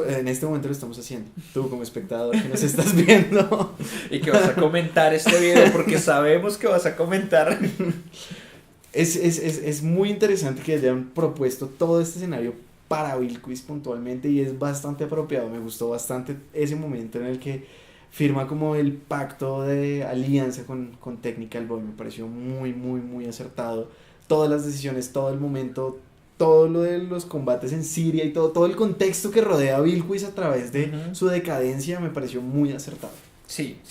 En este momento lo estamos haciendo, tú como espectador que nos estás viendo y que vas a comentar este video porque sabemos que vas a comentar. Es muy interesante que hayan propuesto todo este escenario para Bilquis puntualmente y es bastante apropiado. Me gustó bastante ese momento en el que firma como el pacto de alianza con Technical Boy. Me pareció muy, muy, muy acertado. Todas las decisiones, todo el momento, todo lo de los combates en Siria y todo el contexto que rodea a Bilquis a través de su decadencia me pareció muy acertado. Sí.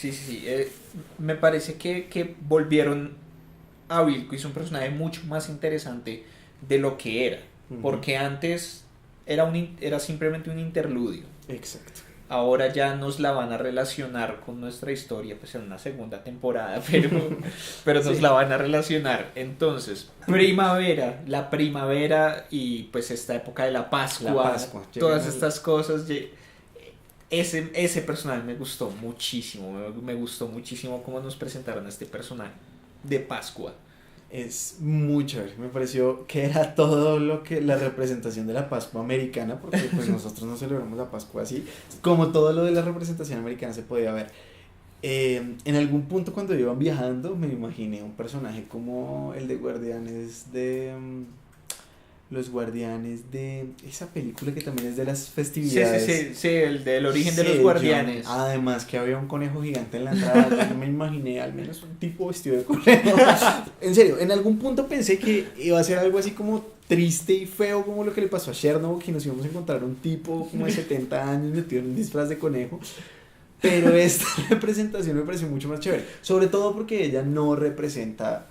Me parece que volvieron a Bilquis un personaje mucho más interesante de lo que era. Porque antes era simplemente un interludio. Exacto. Ahora ya nos la van a relacionar con nuestra historia, pues en una segunda temporada, pero nos la van a relacionar. Entonces, la primavera y pues esta época de la Pascua todas estas cosas. Ese personaje me gustó muchísimo, me gustó muchísimo cómo nos presentaron a este personaje de Pascua. Es muy chévere, me pareció que era todo lo que la representación de la Pascua americana, porque pues nosotros no celebramos la Pascua así, como todo lo de la representación americana se podía ver. En algún punto cuando iban viajando me imaginé un personaje como el de Guardianes de... los Guardianes de esa película que también es de las festividades. Sí, el del origen de los Guardianes. Además que había un conejo gigante en la entrada. Yo me imaginé al menos un tipo vestido de conejo. En serio, en algún punto pensé que iba a ser algo así como triste y feo como lo que le pasó a Chernobyl, que nos íbamos a encontrar un tipo como de 70 años metido en un disfraz de conejo. Pero esta representación me pareció mucho más chévere, sobre todo porque ella no representa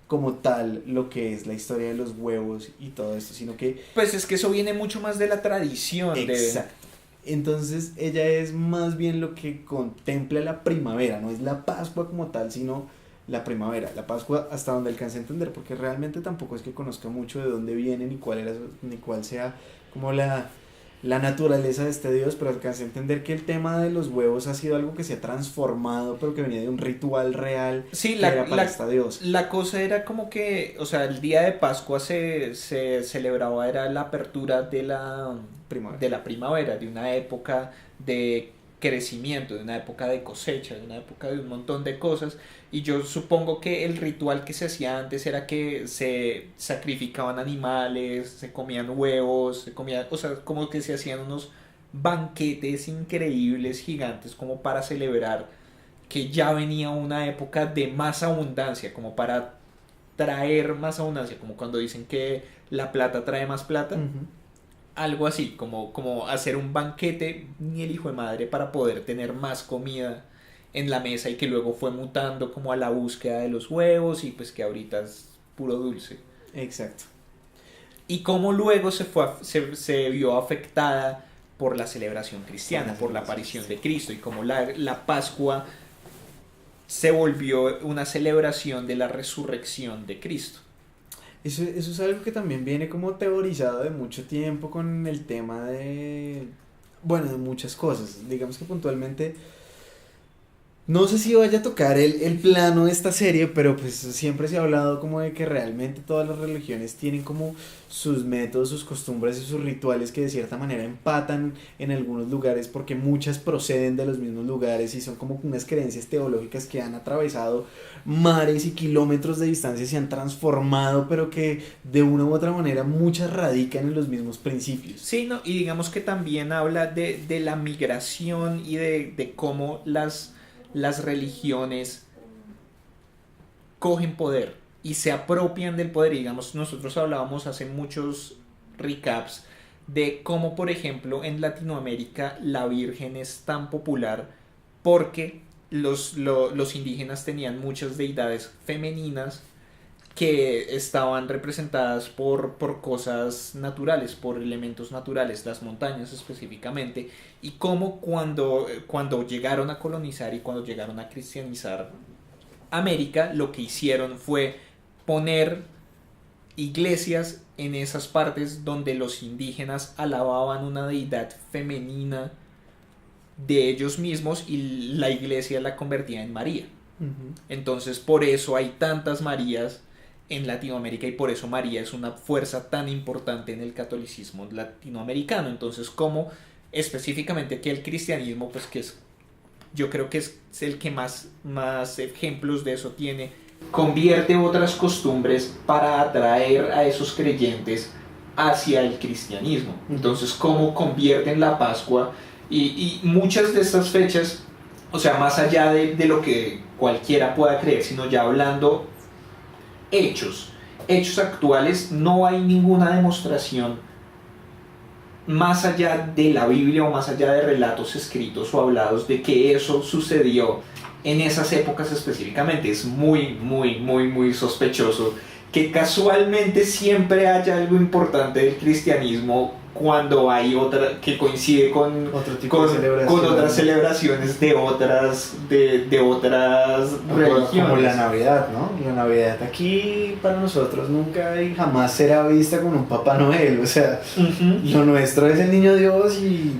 como tal lo que es la historia de los huevos y todo esto, sino que... Pues es que eso viene mucho más de la tradición. Exacto. Entonces ella es más bien lo que contempla la primavera, no es la Pascua como tal, sino la primavera. La Pascua hasta donde alcance a entender, porque realmente tampoco es que conozca mucho de dónde viene ni cuál sea como la naturaleza de este dios, pero alcancé a entender que el tema de los huevos ha sido algo que se ha transformado, pero que venía de un ritual real que era para esta diosa. La cosa era como que, o sea, el día de Pascua se celebraba, era la apertura de la primavera, de una época de crecimiento, de una época de cosecha, de una época de un montón de cosas, y yo supongo que el ritual que se hacía antes era que se sacrificaban animales, se comían huevos, o sea, como que se hacían unos banquetes increíbles, gigantes, como para celebrar que ya venía una época de más abundancia, como para traer más abundancia, como cuando dicen que la plata trae más plata. Algo así, como hacer un banquete ni el hijo de madre para poder tener más comida en la mesa y que luego fue mutando como a la búsqueda de los huevos y pues que ahorita es puro dulce. Exacto. Y cómo luego se vio afectada por la celebración cristiana, por la aparición de Cristo y como la Pascua se volvió una celebración de la resurrección de Cristo. Eso es algo que también viene como teorizado de mucho tiempo con el tema de, bueno, de muchas cosas. Digamos que puntualmente No sé si vaya a tocar el plano de esta serie, pero pues siempre se ha hablado como de que realmente todas las religiones tienen como sus métodos, sus costumbres y sus rituales que de cierta manera empatan en algunos lugares porque muchas proceden de los mismos lugares y son como unas creencias teológicas que han atravesado mares y kilómetros de distancia y se han transformado, pero que de una u otra manera muchas radican en los mismos principios. Sí, no, y digamos que también habla de la migración y de cómo las religiones cogen poder y se apropian del poder. Y digamos, nosotros hablábamos hace muchos recaps de cómo, por ejemplo, en Latinoamérica la Virgen es tan popular porque los indígenas tenían muchas deidades femeninas que estaban representadas por cosas naturales, por elementos naturales, las montañas específicamente, y cómo cuando llegaron a colonizar y cuando llegaron a cristianizar América, lo que hicieron fue poner iglesias en esas partes donde los indígenas alababan una deidad femenina de ellos mismos y la iglesia la convertía en María. Entonces por eso hay tantas Marías en Latinoamérica y por eso María es una fuerza tan importante en el catolicismo latinoamericano. Entonces, como específicamente aquí el cristianismo, pues que es, yo creo que es el que más ejemplos de eso tiene, convierte otras costumbres para atraer a esos creyentes hacia el cristianismo. Entonces, cómo convierten la Pascua y muchas de estas fechas, o sea, más allá de lo que cualquiera pueda creer, sino ya hablando hechos actuales, no hay ninguna demostración más allá de la Biblia o más allá de relatos escritos o hablados de que eso sucedió en esas épocas específicamente. Es muy sospechoso que casualmente siempre haya algo importante del cristianismo cuando hay otra que coincide con otras celebraciones de otras religiones. Como la Navidad, ¿no? La Navidad aquí para nosotros nunca y jamás será vista como un Papá Noel, o sea, lo nuestro es el niño Dios y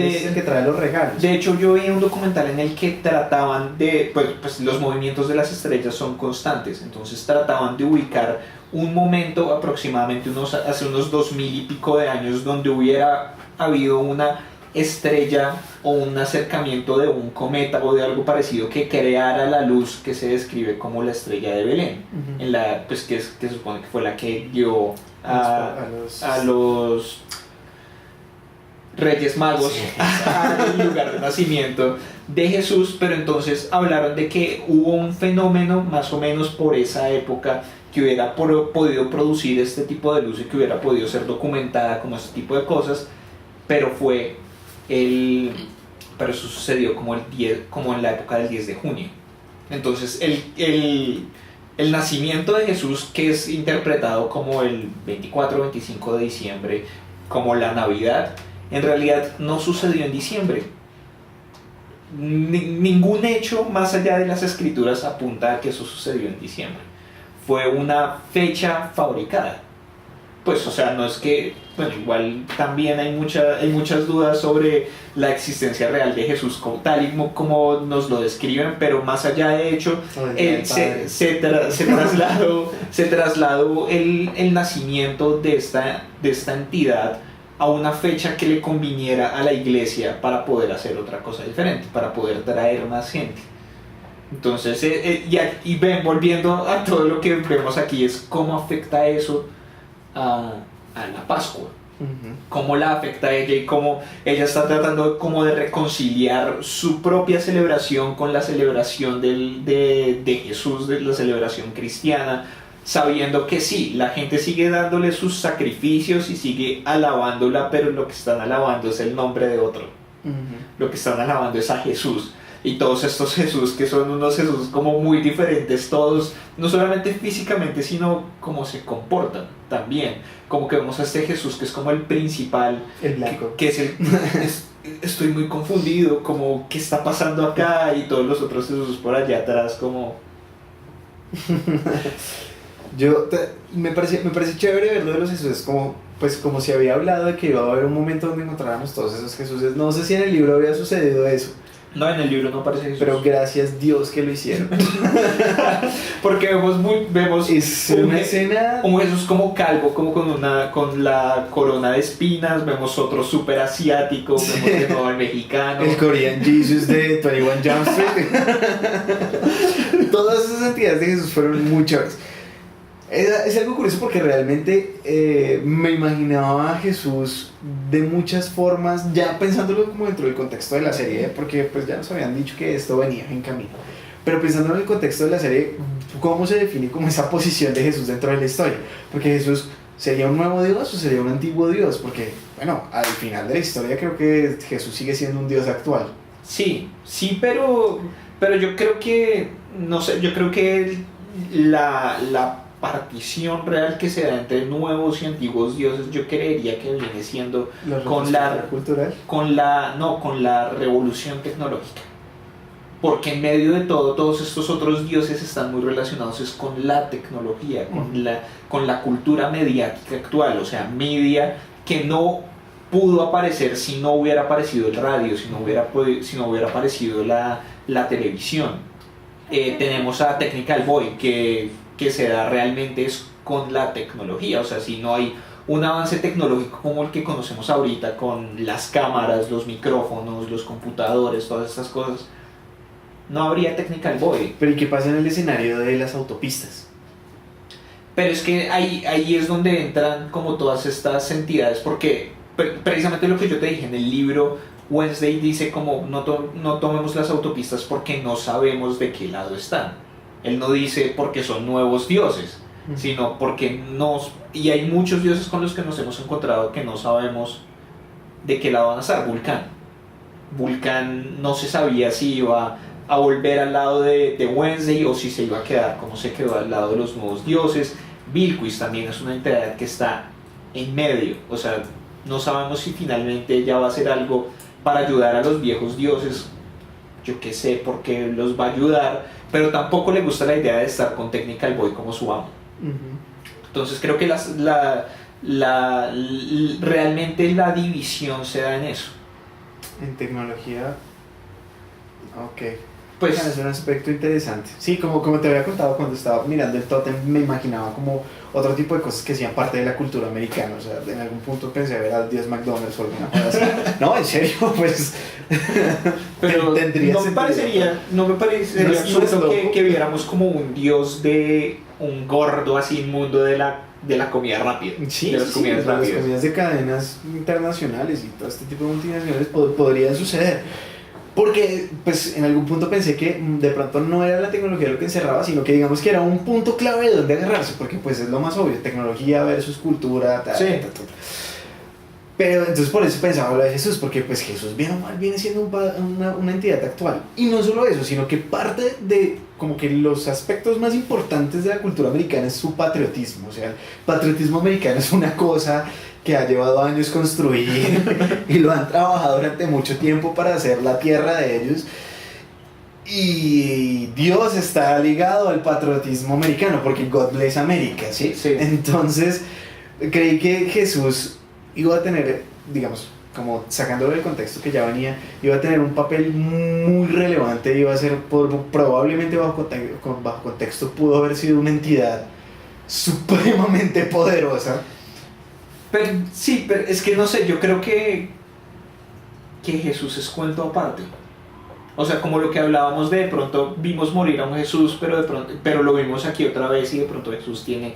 es el que trae los regalos. De hecho, yo vi un documental en el que trataban de, pues los movimientos de las estrellas son constantes, entonces trataban de ubicar un momento aproximadamente hace unos 2000 y pico de años donde hubiera habido una estrella o un acercamiento de un cometa o de algo parecido que creara la luz que se describe como la estrella de Belén, pues que se supone que fue la que dio a los Reyes Magos al lugar de nacimiento de Jesús. Pero entonces hablaron de que hubo un fenómeno más o menos por esa época que hubiera podido producir este tipo de luz y que hubiera podido ser documentada como este tipo de cosas, pero pero eso sucedió como en la época del 10 de junio. Entonces el nacimiento de Jesús, que es interpretado como el 24 o 25 de diciembre, como la Navidad, en realidad no sucedió en diciembre. Ningún hecho más allá de las escrituras apunta a que eso sucedió en diciembre. Fue una fecha fabricada. Pues, o sea, no es que, bueno, igual también hay muchas dudas sobre la existencia real de Jesús tal y como nos lo describen, pero más allá de hecho, se trasladó el nacimiento de esta entidad a una fecha que le conviniera a la iglesia para poder hacer otra cosa diferente, para poder traer más gente. Entonces, volviendo a todo lo que vemos aquí, es cómo afecta eso a la Pascua, cómo la afecta a ella y cómo ella está tratando como de reconciliar su propia celebración con la celebración de Jesús, de la celebración cristiana, sabiendo que sí, la gente sigue dándole sus sacrificios y sigue alabándola, pero lo que están alabando es el nombre de otro. Lo que están alabando es a Jesús. Y todos estos Jesús, que son unos Jesús como muy diferentes, todos, no solamente físicamente, sino como se comportan también. Como que vemos a este Jesús que es como el principal, el blanco, que es estoy muy confundido, como ¿qué está pasando acá? Y todos los otros Jesús por allá atrás, como... me parece chévere ver lo de los Jesús, como si había hablado de que iba a haber un momento donde encontráramos todos esos Jesuses. No sé si en el libro había sucedido eso. No, en el libro no aparece Jesús. Pero gracias Dios que lo hicieron. Porque vemos Es una escena... un Jesús como calvo, como con la corona de espinas, vemos otro súper asiático, vemos de nuevo al mexicano. El Korean Jesus de 21 Jump Street. Todas esas entidades de Jesús fueron muy chéveres. Es algo curioso porque realmente me imaginaba a Jesús de muchas formas, ya pensándolo como dentro del contexto de la serie, porque pues ya nos habían dicho que esto venía en camino. Pero pensándolo en el contexto de la serie, ¿cómo se define como esa posición de Jesús dentro de la historia? Porque Jesús, ¿sería un nuevo Dios o sería un antiguo Dios? Porque, bueno, al final de la historia creo que Jesús sigue siendo un Dios actual. Sí, pero yo creo que, no sé, yo creo que la partición real que se da entre nuevos y antiguos dioses, yo creería que viene siendo con la revolución tecnológica. Porque en medio de todos estos otros dioses están muy relacionados es con la tecnología, con la cultura mediática actual, o sea, media que no pudo aparecer si no hubiera aparecido el radio, si no hubiera aparecido la televisión. Tenemos a Technical Boy, que se da realmente es con la tecnología, o sea, si no hay un avance tecnológico como el que conocemos ahorita con las cámaras, los micrófonos, los computadores, todas estas cosas, no habría Technical Boy. Pero ¿y qué pasa en el escenario de las autopistas? Pero es que ahí es donde entran como todas estas entidades, porque precisamente lo que yo te dije en el libro, Wednesday dice como no tomemos las autopistas porque no sabemos de qué lado están. Él no dice porque son nuevos dioses, sino porque y hay muchos dioses con los que nos hemos encontrado que no sabemos de qué lado van a estar. Vulcan no se sabía si iba a volver al lado de Wednesday o si se iba a quedar como se quedó al lado de los nuevos dioses. Bilquis también es una entidad que está en medio, o sea, no sabemos si finalmente ella va a hacer algo para ayudar a los viejos dioses, yo qué sé, porque los va a ayudar, pero tampoco le gusta la idea de estar con Technical Boy como su amo. Entonces creo que realmente la división se da en eso. En tecnología, ok. Pues es un aspecto interesante. Sí, como te había contado cuando estaba mirando el tótem, me imaginaba como otro tipo de cosas que hacían parte de la cultura americana. O sea, en algún punto pensé ver al dios McDonald's o alguna cosa así. No, en serio, pues. Pero no me parecería absurdo que viéramos como un dios de un gordo así inmundo de la comida rápida. Sí, de las comidas rápidas. Las comidas de cadenas internacionales y todo este tipo de multinacionales podrían suceder. Porque pues en algún punto pensé que de pronto no era la tecnología lo que encerraba, sino que digamos que era un punto clave de donde agarrarse, porque pues es lo más obvio, tecnología versus cultura, sí. Pero entonces por eso pensaba lo de Jesús, porque pues Jesús bien o mal viene siendo una entidad actual. Y no solo eso, sino que parte de como que los aspectos más importantes de la cultura americana es su patriotismo. O sea, el patriotismo americano es una cosa que ha llevado años construir y lo han trabajado durante mucho tiempo para hacer la tierra de ellos. Y Dios está ligado al patriotismo americano, porque God bless America, ¿sí? Sí. Entonces, creí que Jesús iba a tener, digamos, como sacándolo del contexto que ya venía, iba a tener un papel muy relevante, iba a ser, probablemente bajo contexto, pudo haber sido una entidad supremamente poderosa. Pero es que no sé, yo creo que Jesús es cuento aparte. O sea, como lo que hablábamos de pronto vimos morir a un Jesús, pero lo vimos aquí otra vez y de pronto Jesús tiene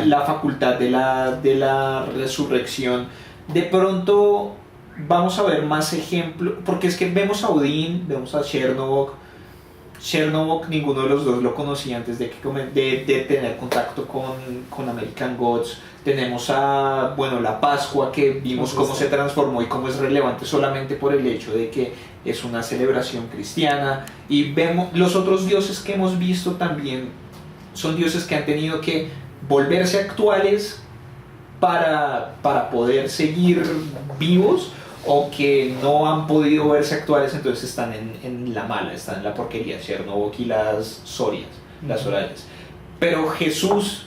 la facultad de la resurrección. De pronto vamos a ver más ejemplos, porque es que vemos a Odín, vemos a Chernovok, ninguno de los dos lo conocía antes de tener contacto con American Gods. Tenemos a, la Pascua, que vimos cómo se transformó y cómo es relevante solamente por el hecho de que es una celebración cristiana. Y vemos los otros dioses que hemos visto también son dioses que han tenido que volverse actuales para poder seguir vivos, o que no han podido verse actuales, entonces están en la mala, están en la porquería, Chernovok y las Sorias, las Orales. Pero Jesús,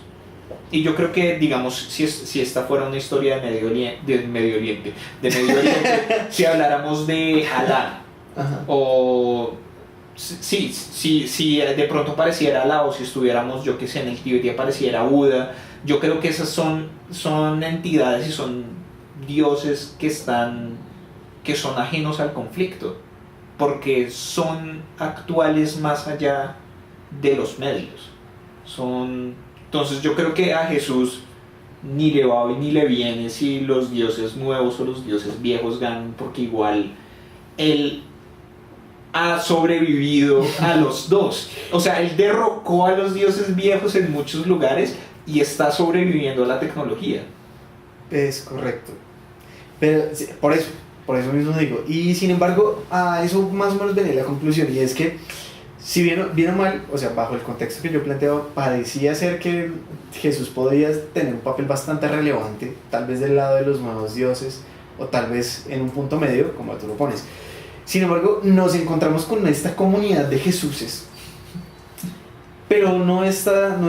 y yo creo que, digamos, si esta fuera una historia de Medio Oriente, si habláramos de Alá, Ajá. O si de pronto apareciera Alá, o si estuviéramos, yo que sé, en el Tíbet y apareciera Buda, yo creo que esas son entidades y son dioses que son ajenos al conflicto, porque son actuales más allá de los medios. Entonces yo creo que a Jesús ni le va ni le viene si los dioses nuevos o los dioses viejos ganan, porque igual él ha sobrevivido a los dos. O sea, él derrocó a los dioses viejos en muchos lugares y está sobreviviendo a la tecnología. Es correcto. Pero sí, por eso mismo digo. Y sin embargo, a eso más o menos venía la conclusión, y es que si bien o mal, o sea, bajo el contexto que yo planteo, parecía ser que Jesús podía tener un papel bastante relevante, tal vez del lado de los nuevos dioses, o tal vez en un punto medio, como tú lo pones. Sin embargo, nos encontramos con esta comunidad de Jesuses, pero no es tan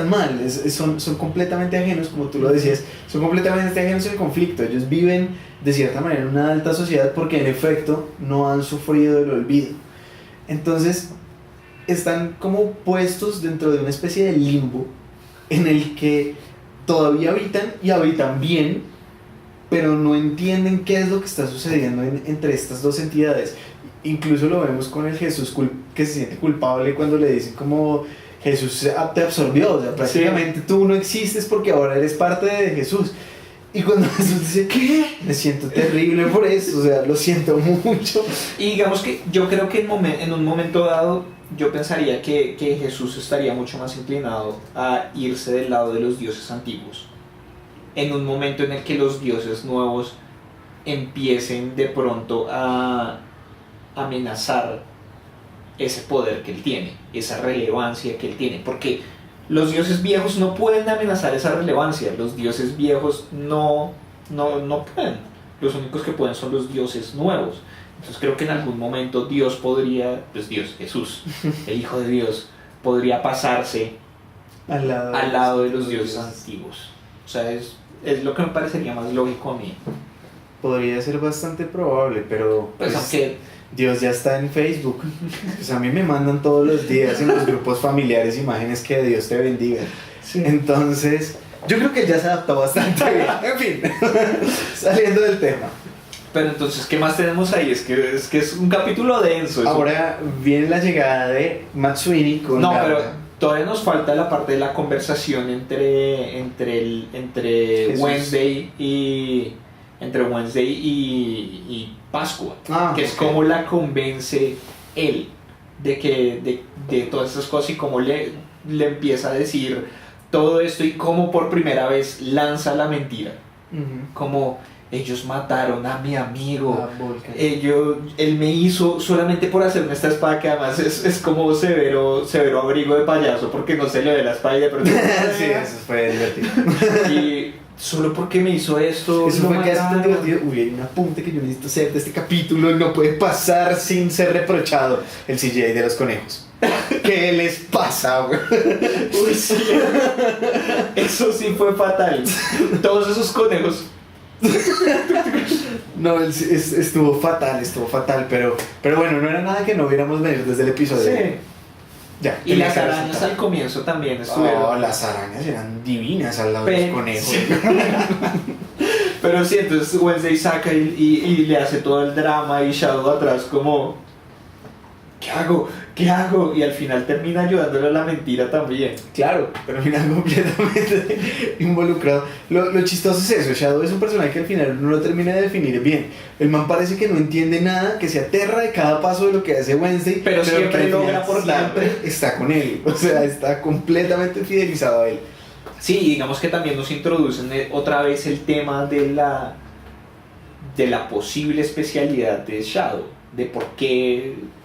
mal, son completamente ajenos, como tú lo decías, son completamente ajenos al conflicto. Ellos viven de cierta manera en una alta sociedad porque en efecto no han sufrido el olvido. Entonces están como puestos dentro de una especie de limbo en el que todavía habitan y habitan bien, pero no entienden qué es lo que está sucediendo entre estas dos entidades. Incluso lo vemos con el Jesús que se siente culpable cuando le dicen como Jesús te absorbió, o sea, prácticamente tú no existes porque ahora eres parte de Jesús. Y cuando Jesús dice, ¿qué? Me siento terrible por eso, o sea, lo siento mucho. Y digamos que yo creo que en un momento dado yo pensaría que Jesús estaría mucho más inclinado a irse del lado de los dioses antiguos, en un momento en el que los dioses nuevos empiecen de pronto a amenazar ese poder que él tiene, esa relevancia que él tiene, porque los dioses viejos no pueden amenazar esa relevancia, los dioses viejos no pueden, los únicos que pueden son los dioses nuevos. Entonces creo que en algún momento Dios podría, pues Dios, Jesús, el Hijo de Dios, podría pasarse al lado de los dioses antiguos. O sea, es lo que me parecería más lógico a mí. Podría ser bastante probable, pero pues aunque Dios ya está en Facebook. Pues a mí me mandan todos los días en los grupos familiares imágenes que Dios te bendiga. Sí. Entonces, yo creo que ya se adaptó bastante bien. En fin, saliendo del tema. Pero entonces, ¿qué más tenemos ahí? Es que es un capítulo denso. Ahora viene la llegada de Matt Sweeney con No, pero todavía nos falta la parte de la conversación entre Wednesday y Pascua, que es como la convence él de todas esas cosas, y cómo le empieza a decir todo esto, y cómo por primera vez lanza la mentira. Como ellos mataron a mi amigo, él me hizo solamente por hacerme esta espada, que además es como severo abrigo de payaso, porque no se le ve la espada, pero sí, eso fue divertido. Y solo porque me hizo esto. Eso fue casi tan divertido. Uy, hay un apunte que yo necesito hacer de este capítulo y no puede pasar sin ser reprochado. El CGI de los conejos. ¿Qué les pasa, güey? Uy, sí. Eso sí fue fatal. Todos esos conejos. No, estuvo fatal, pero bueno, no era nada que no viéramos venir desde el episodio. Sí. Ya, y las arañas al comienzo también estuvieron. Oh, las arañas eran divinas al lado de los conejos. Sí. Pero sí, entonces Wednesday saca y le hace todo el drama, y Shadow atrás como ¿qué hago? Y al final termina ayudándole a la mentira también. Claro, termina completamente involucrado. Lo chistoso es eso, Shadow es un personaje que al final no lo termina de definir bien. El man parece que no entiende nada, que se aterra de cada paso de lo que hace Wednesday, pero siempre logra siempre está con él, o sea, está completamente fidelizado a él. Sí, digamos que también nos introducen otra vez el tema de la posible especialidad de Shadow, de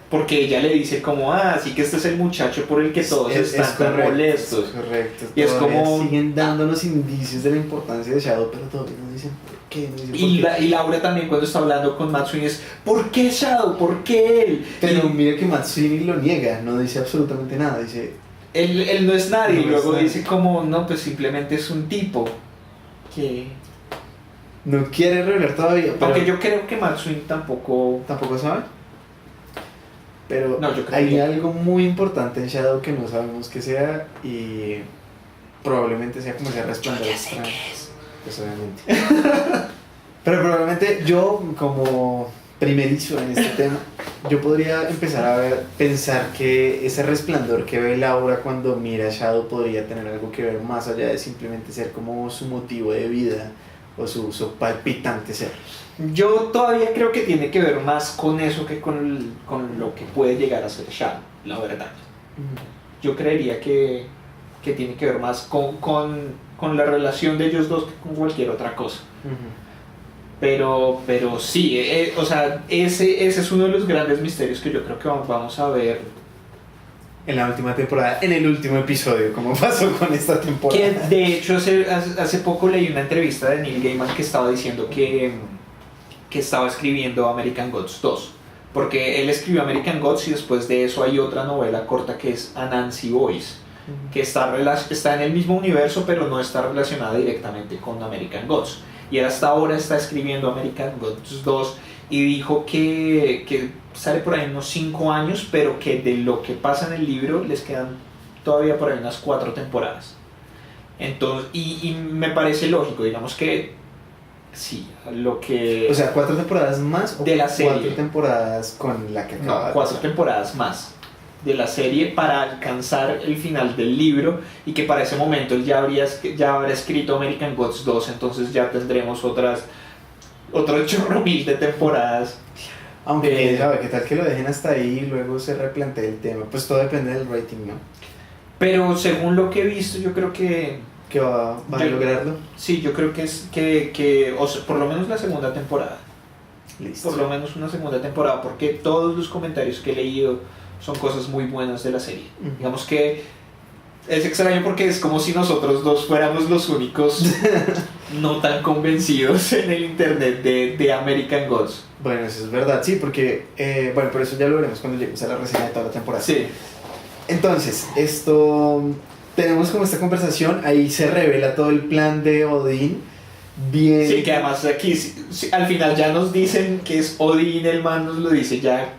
porque ella le dice como, sí que este es el muchacho por el que todos están tan molestos. Es correcto. Y es como siguen dándonos indicios de la importancia de Shadow, pero todavía no dicen por qué. Y Laura también, cuando está hablando con Matt Sweeney, es ¿por qué Shadow? ¿Por qué él? Pero mira que Matt Sweeney lo niega, no dice absolutamente nada, dice él no es nadie, no y luego es nadie. dice como, no, pues simplemente es un tipo que No quiere revelar todavía. Pero Aunque yo creo que Matt Sweeney tampoco... tampoco sabe. Pero No, yo creo hay que... algo muy importante en Shadow que no sabemos qué sea y probablemente sea como ese resplandor extraño. Pues obviamente. Pero probablemente yo, como primerizo en este tema, yo podría empezar a pensar que ese resplandor que ve Laura cuando mira a Shadow podría tener algo que ver más allá de simplemente ser como su motivo de vida o su palpitante ser. Yo todavía creo que tiene que ver más con eso que con lo que puede llegar a ser Shadow, la verdad. Yo creería que tiene que ver más con la relación de ellos dos que con cualquier otra cosa. Pero sí, o sea, ese es uno de los grandes misterios que yo creo que vamos a ver. En la última temporada, en el último episodio, como pasó con esta temporada. Que de hecho hace poco leí una entrevista de Neil Gaiman que estaba diciendo que estaba escribiendo American Gods 2. Porque él escribió American Gods y después de eso hay otra novela corta que es Anansi Boys, que está en el mismo universo pero no está relacionada directamente con American Gods. Y él hasta ahora está escribiendo American Gods 2 y dijo que sale por ahí unos 5 años, pero que de lo que pasa en el libro les quedan todavía por ahí unas 4 temporadas. Entonces, y me parece lógico, digamos que sí, lo que... O sea, 4 temporadas más o de la serie. 4 temporadas con la que acaba. No, 4 temporadas más de la serie para alcanzar el final del libro y que para ese momento él ya habrá escrito American Gods 2, entonces ya tendremos otro chorro mil de temporadas. Aunque quién sabe, qué tal que lo dejen hasta ahí y luego se replantee el tema. Pues todo depende del rating, ¿no? Pero según lo que he visto, yo creo que va a lograrlo. Sí, yo creo que es que o sea, por lo menos la segunda temporada. Listo. Por lo menos una segunda temporada, porque todos los comentarios que he leído son cosas muy buenas de la serie. Digamos que es extraño porque es como si nosotros dos fuéramos los únicos no tan convencidos en el internet de American Gods. Bueno, eso es verdad, sí, porque, bueno, pero eso ya lo veremos cuando lleguemos a la reseña de toda la temporada. Sí. Entonces, tenemos como esta conversación, ahí se revela todo el plan de Odín. Bien. Sí, que además aquí al final ya nos dicen que es Odín, el man nos lo dice ya.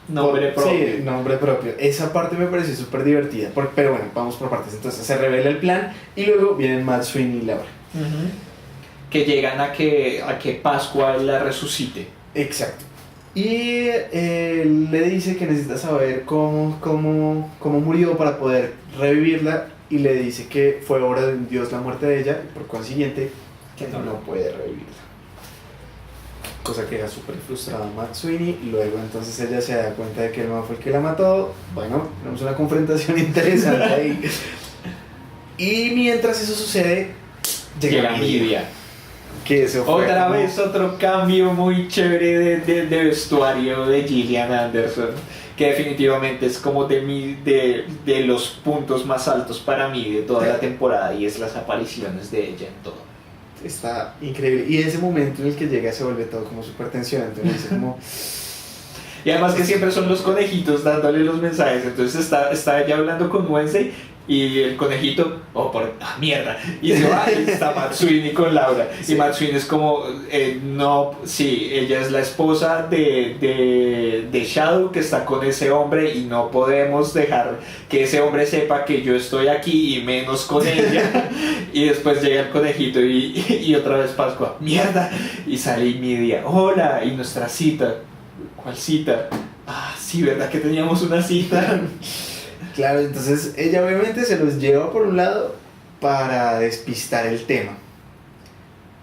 Nombre propio. Sí, nombre propio. Esa parte me pareció súper divertida. Pero bueno, vamos por partes. Entonces se revela el plan y luego vienen Matt Sweeney y Laura. Que llegan a que Pascual la resucite. Exacto. Y le dice que necesita saber cómo murió para poder revivirla. Y le dice que fue obra de un dios la muerte de ella. Y por consiguiente, que no puede revivirla. Cosa que deja súper frustrado a Matt Sweeney. Luego entonces ella se da cuenta de que el man fue el que la mató. Bueno, tenemos una confrontación interesante ahí. Y mientras eso sucede, llega Midia. Que eso fue otra vez otro cambio muy chévere de vestuario de Gillian Anderson, que definitivamente es como de los puntos más altos para mí de toda la temporada, y es las apariciones de ella en todo. Está increíble. Y ese momento en el que llega se vuelve todo como súper tensionante. Dice como... Y además que siempre son los conejitos dándole los mensajes. Entonces está ella hablando con Wednesday y el conejito, mierda. Y se va y está Matt Sweeney con Laura. Sí. Y Matt Sweeney es como, no, sí, ella es la esposa de Shadow que está con ese hombre y no podemos dejar que ese hombre sepa que yo estoy aquí y menos con ella. Y después llega el conejito y otra vez Pascua, mierda. Y sale Midia, hola, y nuestra cita. ¿Cuál cita? Ah, sí, ¿verdad que teníamos una cita? Claro, entonces ella obviamente se los lleva por un lado para despistar el tema.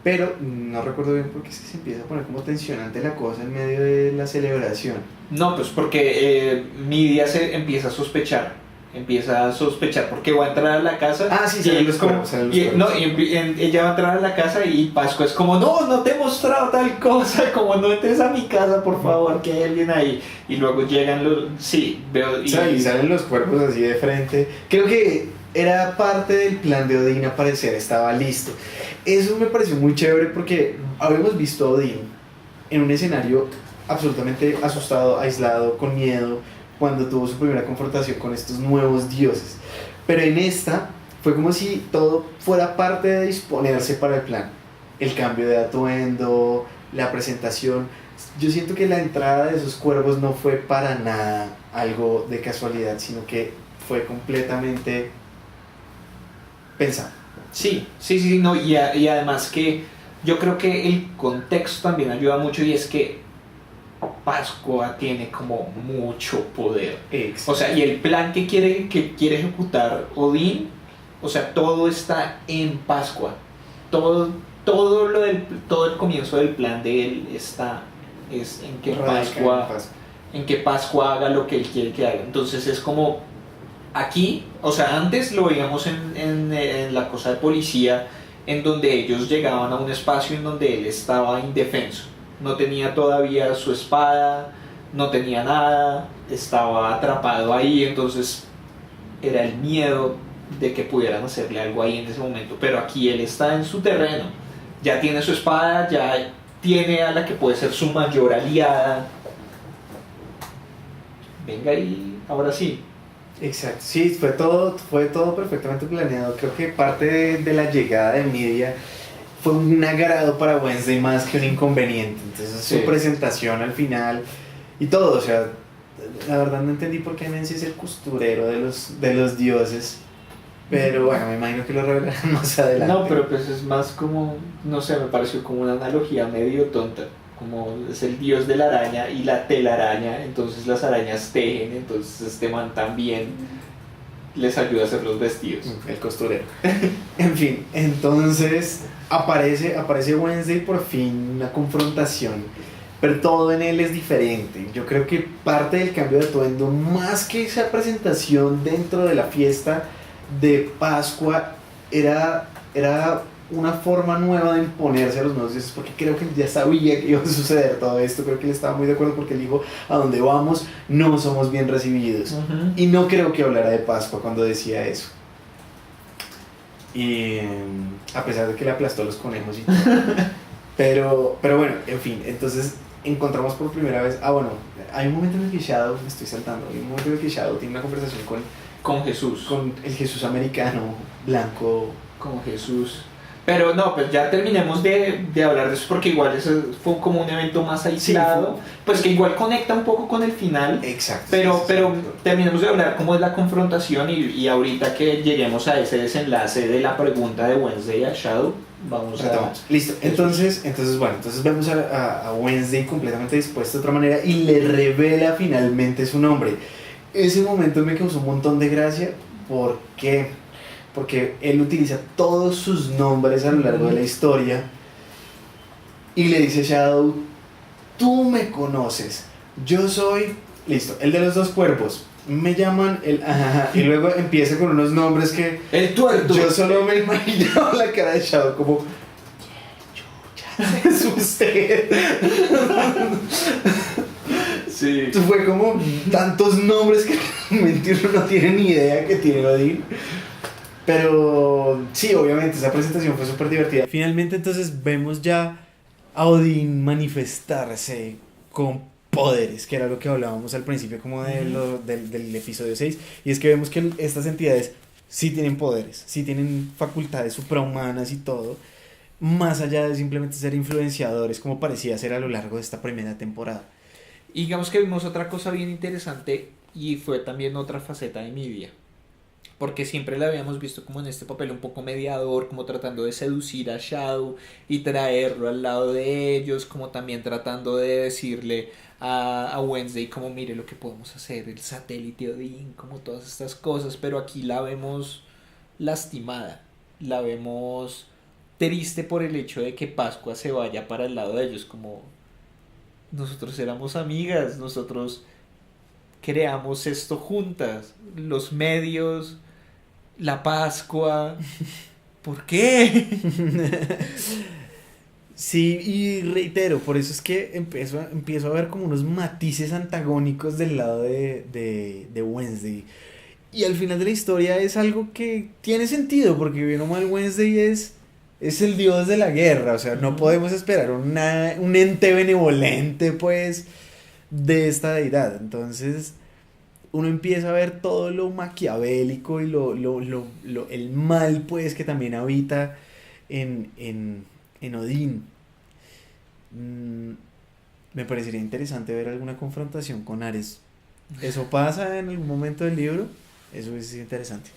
Pero no recuerdo bien por qué se empieza a poner como tensionante la cosa en medio de la celebración. No, pues porque Midia se empieza a sospechar. Porque va a entrar a la casa. Ah, sí, ella va a entrar a la casa y Pascua es como, no te he mostrado tal cosa, como no entres a mi casa, por favor, que hay alguien ahí. Y luego llegan y salen los cuerpos así de frente. Creo que era parte del plan de Odín aparecer, estaba listo. Eso me pareció muy chévere porque habíamos visto a Odín en un escenario absolutamente asustado, aislado, con miedo, cuando tuvo su primera confrontación con estos nuevos dioses. Pero en esta fue como si todo fuera parte de disponerse para el plan. el cambio de atuendo, la presentación. Yo siento que la entrada de esos cuervos no fue para nada algo de casualidad, sino que fue completamente pensado. Sí, no, y además que yo creo que el contexto también ayuda mucho y es que Pascua tiene como mucho poder. O sea, y el plan que quiere ejecutar Odín, o sea, todo está en Pascua. Todo el comienzo del plan de él es en que Pascua haga lo que él quiere que haga. Entonces es como aquí, o sea, antes lo veíamos en la cosa de policía, en donde ellos llegaban a un espacio en donde él estaba indefenso. No tenía todavía su espada, no tenía nada, estaba atrapado ahí, entonces era el miedo de que pudieran hacerle algo ahí en ese momento. Pero aquí él está en su terreno, ya tiene su espada, ya tiene a la que puede ser su mayor aliada. Venga y ahora sí. Exacto, sí, fue todo perfectamente planeado. Creo que parte de la llegada de Midia fue un agrado para Wednesday más que un inconveniente. Entonces Sí. su presentación al final y todo, o sea, la verdad no entendí por qué Menzi es el costurero de los dioses. Pero bueno, me imagino que lo revelarán más adelante. No, pero pues es más como, no sé, me pareció como una analogía medio tonta. Como es el dios de la araña y la telaraña, entonces las arañas tejen, entonces este man también les ayuda a hacer los vestidos. El costurero. En fin, entonces aparece Wednesday por fin, una confrontación. Pero todo en él es diferente. Yo creo que parte del cambio de atuendo, más que esa presentación dentro de la fiesta de Pascua, era una forma nueva de imponerse a los nuevos dioses, porque creo que ya sabía que iba a suceder todo esto. Creo que él estaba muy de acuerdo porque él dijo, a donde vamos no somos bien recibidos. Y no creo que hablara de Pascua cuando decía eso. Y a pesar de que le aplastó los conejos y todo. Pero bueno, en fin, entonces encontramos por primera vez, bueno, hay un momento en el que Shadow, me estoy saltando, hay un momento en el que Shadow tiene una conversación Con Jesús. con el Jesús americano, blanco. Con Jesús. Pero no, pues ya terminemos de hablar de eso porque igual eso fue como un evento más aislado, pues que igual conecta un poco con el final. Exacto. Pero terminemos de hablar cómo es la confrontación y ahorita que lleguemos a ese desenlace de la pregunta de Wednesday a Shadow, vamos a... Listo, entonces vemos a Wednesday completamente dispuesto de otra manera y le revela finalmente su nombre. Ese momento me causó un montón de gracia. ¿Por qué? Porque él utiliza todos sus nombres a lo largo de la historia y le dice a Shadow, tú me conoces, yo soy, listo, el de los dos cuervos, me llaman el y luego empieza con unos nombres que el tuerto. Yo solo me imaginaba la cara de Shadow como ¿quién es usted? Sí. Fue como tantos nombres que realmente uno no tiene ni idea que tiene Odín. Pero sí, obviamente esa presentación fue súper divertida. Finalmente entonces vemos ya a Odín manifestarse con poderes, que era lo que hablábamos al principio como del episodio 6. Y es que vemos que estas entidades sí tienen poderes, sí tienen facultades suprahumanas y todo, más allá de simplemente ser influenciadores como parecía ser a lo largo de esta primera temporada. Y digamos que vimos otra cosa bien interesante y fue también otra faceta de Midia. Porque siempre la habíamos visto como en este papel un poco mediador, como tratando de seducir a Shadow y traerlo al lado de ellos, como también tratando de decirle a Wednesday como mire lo que podemos hacer, el satélite Odín, como todas estas cosas, pero aquí la vemos lastimada, la vemos triste por el hecho de que Pascua se vaya para el lado de ellos, como nosotros éramos amigas, nosotros creamos esto juntas, los medios, la Pascua, ¿por qué? Sí, y reitero, por eso es que empiezo a ver como unos matices antagónicos del lado de Wednesday. Y al final de la historia es algo que tiene sentido, porque bien o mal Wednesday es el dios de la guerra, o sea, no podemos esperar un ente benevolente, pues, de esta deidad. Entonces uno empieza a ver todo lo maquiavélico y el mal, pues, que también habita en en Odín. Me parecería interesante ver alguna confrontación con Ares. ¿Eso pasa en algún momento del libro? Eso es interesante.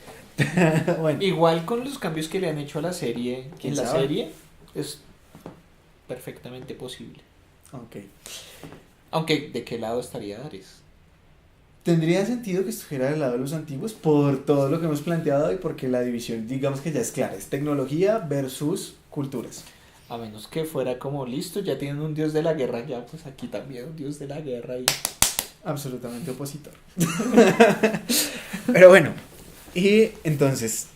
Bueno, Igual con los cambios que le han hecho a la serie, ¿quién en la sabe? serie es perfectamente posible. Ok. Aunque, ¿de qué lado estaría Ares? Tendría sentido que estuviera del lado de los antiguos por todo lo que hemos planteado y porque la división, digamos que ya es clara, es tecnología versus culturas. A menos que fuera como, listo, ya tienen un dios de la guerra, ya pues aquí también un dios de la guerra y... Absolutamente opositor. Pero bueno, y entonces,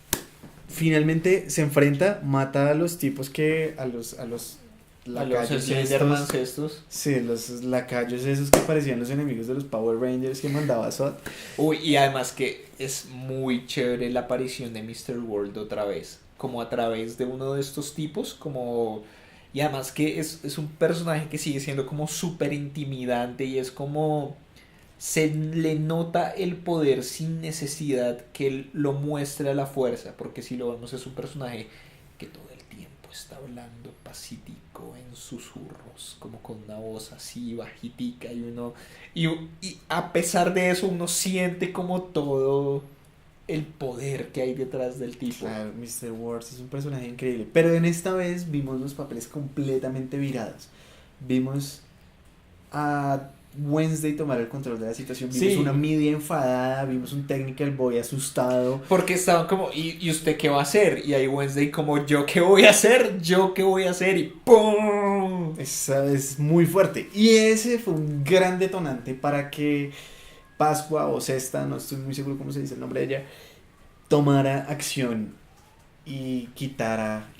finalmente se enfrenta, mata a los tipos que, a los A los lacayos Slendermans estos. estos. Sí, los lacayos esos que parecían los enemigos de los Power Rangers que mandaba Zod. Uy, y además que es muy chévere la aparición de Mr. World otra vez. Como a través de uno de estos tipos, como... Y además que es un personaje que sigue siendo como súper intimidante y es como... Se le nota el poder sin necesidad que él lo muestre a la fuerza, porque si lo vemos es un personaje que todo el tiempo está hablando pacífico en susurros, como con una voz así bajitica y uno y a pesar de eso uno siente como todo el poder que hay detrás del tipo. Claro, Mr. Wars es un personaje increíble. Pero en esta vez vimos los papeles completamente virados. Vimos a Wednesday tomar el control de la situación. Vimos Sí. una media enfadada, vimos un Technical Boy asustado. Porque estaban como, ¿y usted qué va a hacer? Y ahí Wednesday como, ¿yo qué voy a hacer? ¿Yo qué voy a hacer? Y ¡pum! Esa es muy fuerte. Y ese fue un gran detonante para que Pascua o Cesta, no estoy muy seguro cómo se dice el nombre de ella, tomara acción y quitara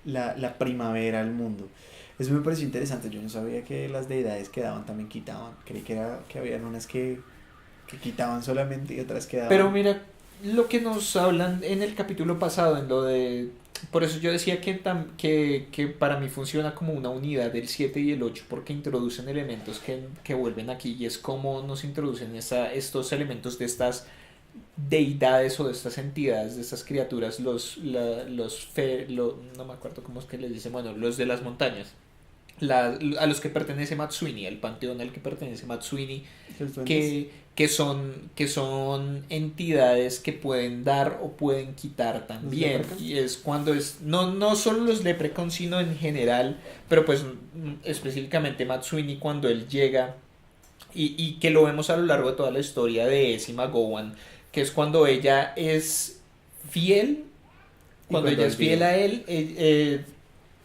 la primavera al mundo. Eso me pareció interesante. Yo no sabía que las deidades que daban también quitaban. Creí que habían unas que quitaban solamente y otras que daban. Pero mira, lo que nos hablan en el capítulo pasado, en lo de... Por eso yo decía que para mí funciona como una unidad del 7 y el 8 porque introducen elementos que vuelven aquí y es como nos introducen estos elementos de estas deidades o de estas entidades, de estas criaturas, no me acuerdo cómo es que les dicen, bueno, los de las montañas. A los que pertenece Matsui, al panteón al que pertenece Matsui, que son entidades que pueden dar o pueden quitar también. Y es cuando es, no solo los Leprechauns, sino en general, pero pues específicamente Matsui cuando él llega y que lo vemos a lo largo de toda la historia de Esima Gowan, que es cuando ella es fiel, cuando ella es fiel a él,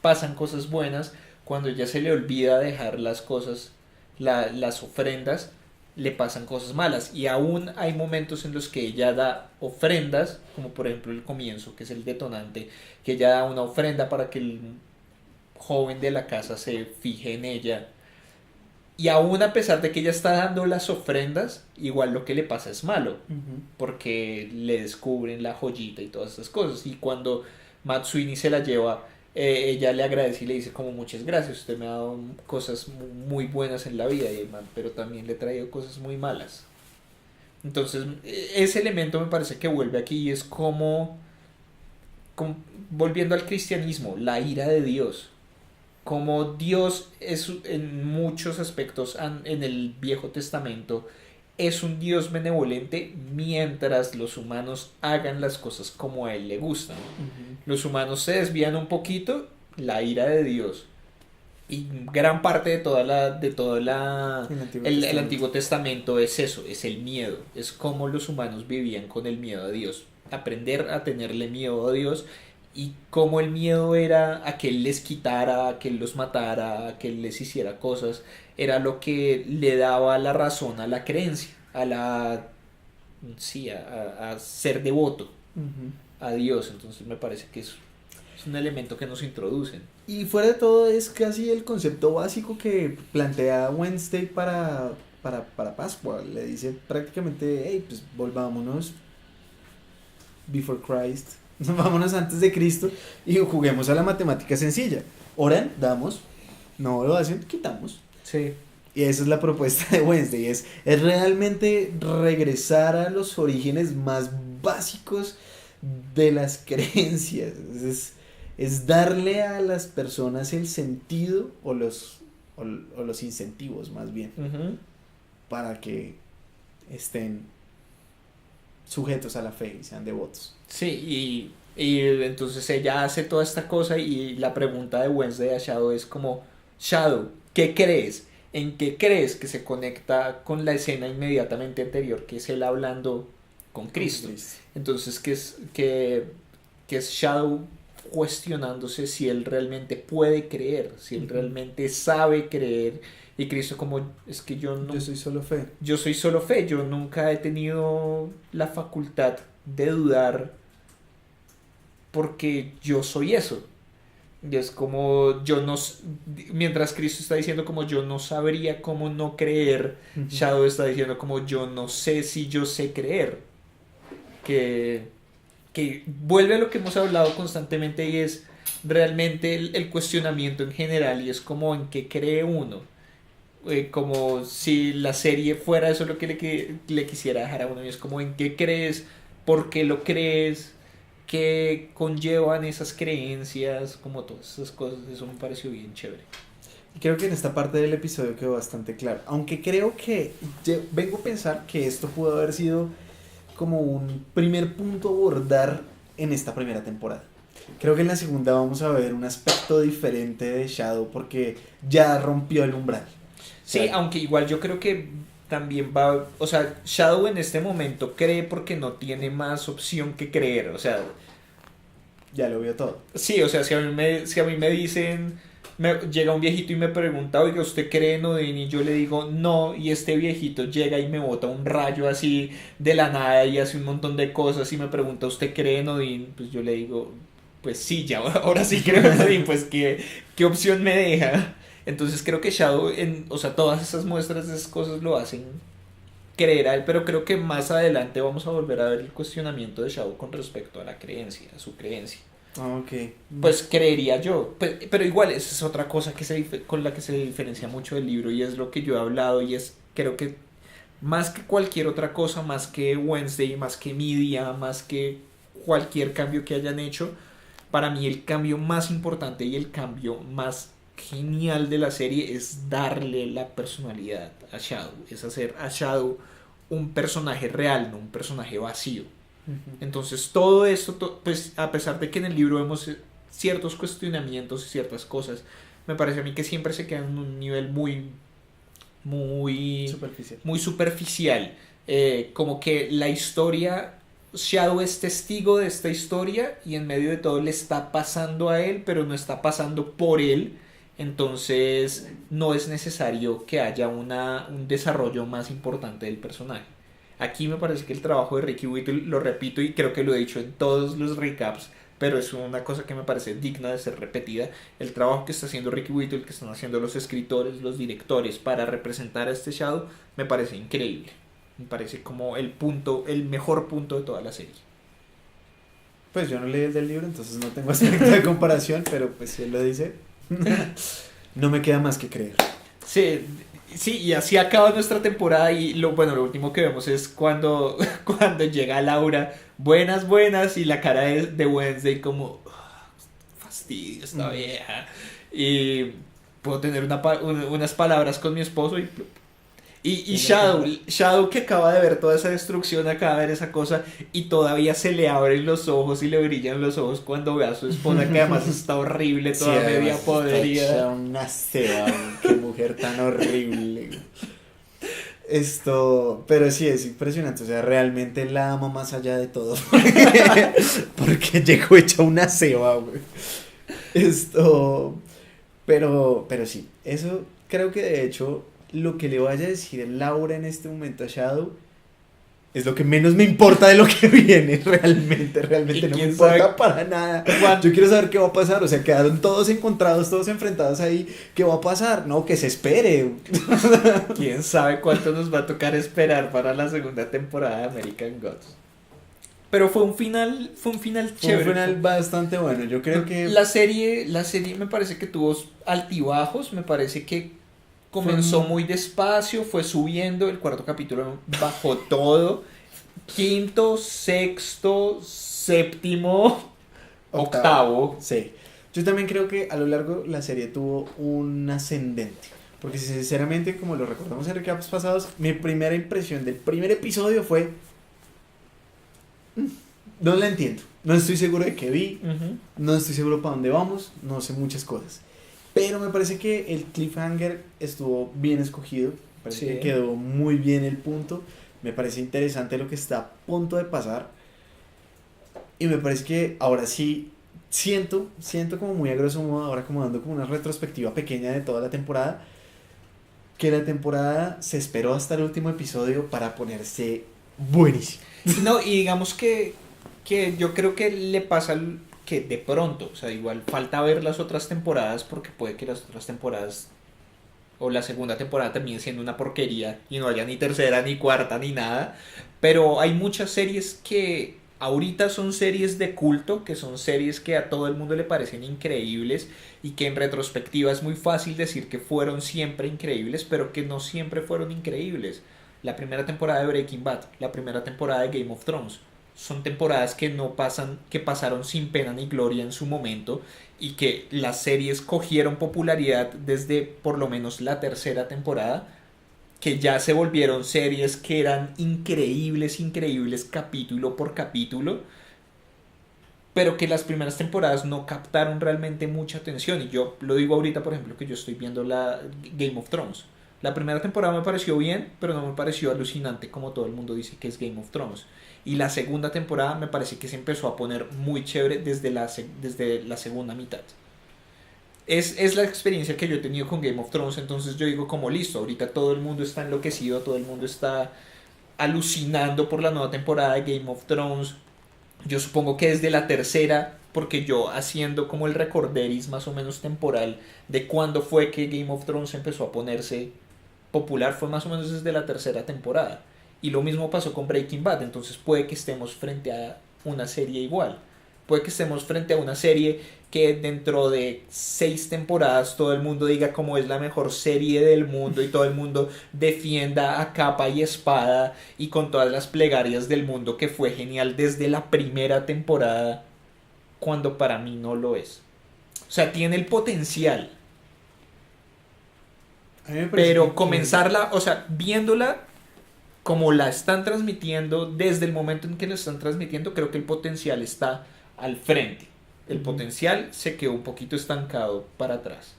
pasan cosas buenas. Cuando ella se le olvida dejar las cosas, las ofrendas, le pasan cosas malas. Y aún hay momentos en los que ella da ofrendas, como por ejemplo el comienzo, que es el detonante, que ella da una ofrenda para que el joven de la casa se fije en ella. Y aún a pesar de que ella está dando las ofrendas, igual lo que le pasa es malo, porque le descubren la joyita y todas esas cosas. Y cuando Matsui se la lleva, ella le agradece y le dice como muchas gracias, usted me ha dado cosas muy buenas en la vida, y el man, pero también le he traído cosas muy malas. Entonces ese elemento me parece que vuelve aquí y es como volviendo al cristianismo, la ira de Dios. Como Dios es en muchos aspectos en el Viejo Testamento es un Dios benevolente mientras los humanos hagan las cosas como a él le gustan. Los humanos se desvían un poquito, la ira de Dios. Y gran parte de el Antiguo Testamento es eso, es el miedo, es cómo los humanos vivían con el miedo a Dios. Aprender a tenerle miedo a Dios y cómo el miedo era a que él les quitara, a que él los matara, a que él les hiciera cosas, era lo que le daba la razón a la creencia, a ser devoto a Dios. Entonces me parece que es un elemento que nos introducen. Y fuera de todo es casi el concepto básico que plantea Wednesday para Pascua. Le dice prácticamente, hey, pues volvámonos before Christ, vámonos antes de Cristo y juguemos a la matemática sencilla. Oran, damos, no lo hacen, quitamos. Sí. Y esa es la propuesta de Wednesday, es realmente regresar a los orígenes más básicos de las creencias. es darle a las personas el sentido o los incentivos más bien para que estén sujetos a la fe y sean devotos. Sí, y entonces ella hace toda esta cosa y la pregunta de Wednesday a Shadow es como, Shadow, ¿qué crees? ¿En qué crees que se conecta con la escena inmediatamente anterior, que es él hablando con Cristo? Entonces, que es Shadow cuestionándose si él realmente puede creer, si él realmente sabe creer, y Cristo como, es que yo no... Yo soy solo fe. Yo soy solo fe, yo nunca he tenido la facultad de dudar porque yo soy eso. Y es como yo no, mientras Cristo está diciendo como yo no sabría cómo no creer, Shadow está diciendo como yo no sé si yo sé creer. Que vuelve a lo que hemos hablado constantemente y es realmente el cuestionamiento en general y es como en qué cree uno. Como si la serie fuera eso lo que le quisiera dejar a uno y es como en qué crees, por qué lo crees, qué conllevan esas creencias, como todas esas cosas. Eso me pareció bien chévere. Y creo que en esta parte del episodio quedó bastante claro, aunque creo que vengo a pensar que esto pudo haber sido como un primer punto a abordar en esta primera temporada. Creo que en la segunda vamos a ver un aspecto diferente de Shadow porque ya rompió el umbral. Sí, aunque igual yo creo que también va, o sea, Shadow en este momento cree porque no tiene más opción que creer, o sea, ya lo vio todo. Sí, o sea, si a mí me dicen, llega un viejito y me pregunta, oiga, ¿usted cree en Odín? Y yo le digo, no, y este viejito llega y me bota un rayo así de la nada y hace un montón de cosas y me pregunta, ¿usted cree en Odín? Pues yo le digo, pues sí, ya, ahora sí creo en Odín, pues ¿qué opción me deja? Entonces creo que Shadow, o sea, todas esas muestras de esas cosas lo hacen creer a él, pero creo que más adelante vamos a volver a ver el cuestionamiento de Shadow con respecto a la creencia, a su creencia. Okay. Pues creería yo, pero igual esa es otra cosa con la que se diferencia mucho del libro y es lo que yo he hablado y es, creo que más que cualquier otra cosa, más que Wednesday, más que Media, más que cualquier cambio que hayan hecho, para mí el cambio más importante y el cambio más genial de la serie es darle la personalidad a Shadow, es hacer a Shadow un personaje real, no un personaje vacío. Entonces todo esto, pues a pesar de que en el libro vemos ciertos cuestionamientos y ciertas cosas, me parece a mí que siempre se quedan en un nivel muy superficial. Como que la historia, Shadow es testigo de esta historia y en medio de todo le está pasando a él, pero no está pasando por él. Entonces no es necesario que haya un desarrollo más importante del personaje. Aquí me parece que el trabajo de Ricky Whittle, lo repito y creo que lo he dicho en todos los recaps, pero es una cosa que me parece digna de ser repetida. El trabajo que está haciendo Ricky Whittle, que están haciendo los escritores, los directores para representar a este Shadow, me parece increíble. Me parece como el mejor punto de toda la serie. Pues yo no leí el del libro, entonces no tengo aspecto de comparación, pero pues si él lo dice, no me queda más que creer. Sí, y así acaba nuestra temporada y lo último que vemos es cuando llega Laura, buenas, y la cara de Wednesday como, fastidio esta vieja, y puedo tener unas palabras con mi esposo y Shadow que acaba de ver toda esa destrucción, acaba de ver esa cosa y todavía se le abren los ojos y le brillan los ojos cuando ve a su esposa que además está horrible, toda media podrida. Una ceba, qué mujer tan horrible. Pero sí es impresionante, o sea, realmente la amo más allá de todo. Porque llegó hecha una ceba, güey. Pero sí, eso creo que de hecho lo que le vaya a decir Laura en este momento a Shadow es lo que menos me importa de lo que viene. Realmente no me importa para nada. Yo quiero saber qué va a pasar. O sea, quedaron todos encontrados, todos enfrentados ahí. ¿Qué va a pasar? No, que se espere. ¿Quién sabe cuánto nos va a tocar esperar para la segunda temporada de American Gods? Pero fue un final chévere. Fue un final bastante bueno. Yo creo que la serie me parece que tuvo altibajos. Me parece que comenzó muy despacio, fue subiendo, el cuarto capítulo bajó todo, quinto, sexto, séptimo, octavo. Sí. Yo también creo que a lo largo la serie tuvo un ascendente. Porque sinceramente, como lo recordamos en recaps pasados, mi primera impresión del primer episodio fue... No la entiendo. No estoy seguro de qué vi. No estoy seguro para dónde vamos. No sé muchas cosas. Pero me parece que el cliffhanger estuvo bien escogido. Me parece que quedó muy bien el punto. Me parece interesante lo que está a punto de pasar. Y me parece que ahora sí siento como muy a grosso modo, ahora como dando como una retrospectiva pequeña de toda la temporada, que la temporada se esperó hasta el último episodio para ponerse buenísimo. No, y digamos que yo creo que le pasa que de pronto, o sea, igual falta ver las otras temporadas porque puede que las otras temporadas o la segunda temporada termine siendo una porquería y no haya ni tercera, ni cuarta, ni nada. Pero hay muchas series que ahorita son series de culto, que son series que a todo el mundo le parecen increíbles y que en retrospectiva es muy fácil decir que fueron siempre increíbles, pero que no siempre fueron increíbles. La primera temporada de Breaking Bad, la primera temporada de Game of Thrones, son temporadas que no pasan, que pasaron sin pena ni gloria en su momento y que las series cogieron popularidad desde por lo menos la tercera temporada, que ya se volvieron series que eran increíbles, increíbles capítulo por capítulo, pero que las primeras temporadas no captaron realmente mucha atención. Y yo lo digo ahorita, por ejemplo, que yo estoy viendo la Game of Thrones. La primera temporada me pareció bien, pero no me pareció alucinante como todo el mundo dice que es Game of Thrones. Y la segunda temporada me parece que se empezó a poner muy chévere desde la segunda mitad. Es la experiencia que yo he tenido con Game of Thrones, entonces yo digo como listo, ahorita todo el mundo está enloquecido, todo el mundo está alucinando por la nueva temporada de Game of Thrones. Yo supongo que desde la tercera, porque yo haciendo como el recorderis más o menos temporal de cuándo fue que Game of Thrones empezó a ponerse popular, fue más o menos desde la tercera temporada. Y lo mismo pasó con Breaking Bad, entonces puede que estemos frente a una serie igual. Puede que estemos frente a una serie que dentro de 6 temporadas todo el mundo diga como es la mejor serie del mundo y todo el mundo defienda a capa y espada y con todas las plegarias del mundo que fue genial desde la primera temporada, cuando para mí no lo es. O sea, tiene el potencial, A mí me parece pero que comenzarla, o sea, viéndola como la están transmitiendo, desde el momento en que la están transmitiendo, creo que el potencial está al frente. El potencial se quedó un poquito estancado para atrás.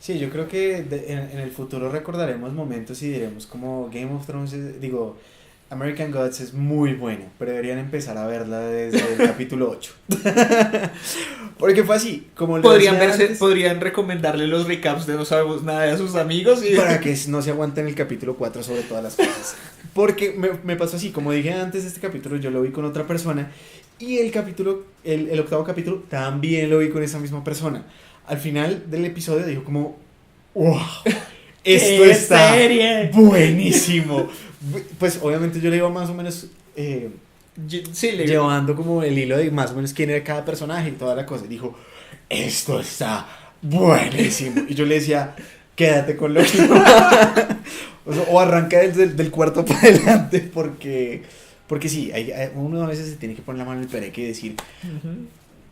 sí, yo creo que en el futuro recordaremos momentos y diremos como Game of Thrones, digo, American Gods es muy buena, pero deberían empezar a verla desde el capítulo 8. Porque fue así, como lo Podrían decía verse, antes, podrían recomendarle los recaps de No Sabemos Nada de a sus amigos y para que no se aguanten el capítulo 4 sobre todas las cosas. Porque me pasó así, como dije antes, este capítulo yo lo vi con otra persona y el capítulo, el octavo capítulo también lo vi con esa misma persona. Al final del episodio dijo como, wow, esto ¡Qué está serie! buenísimo. Pues obviamente yo le iba más o menos Sí, llevando como el hilo de más o menos quién era cada personaje y toda la cosa. Y dijo, esto está buenísimo. Y yo le decía, quédate con lo que o arranca del cuarto para adelante porque sí, uno a veces se tiene que poner la mano en el pereque y decir,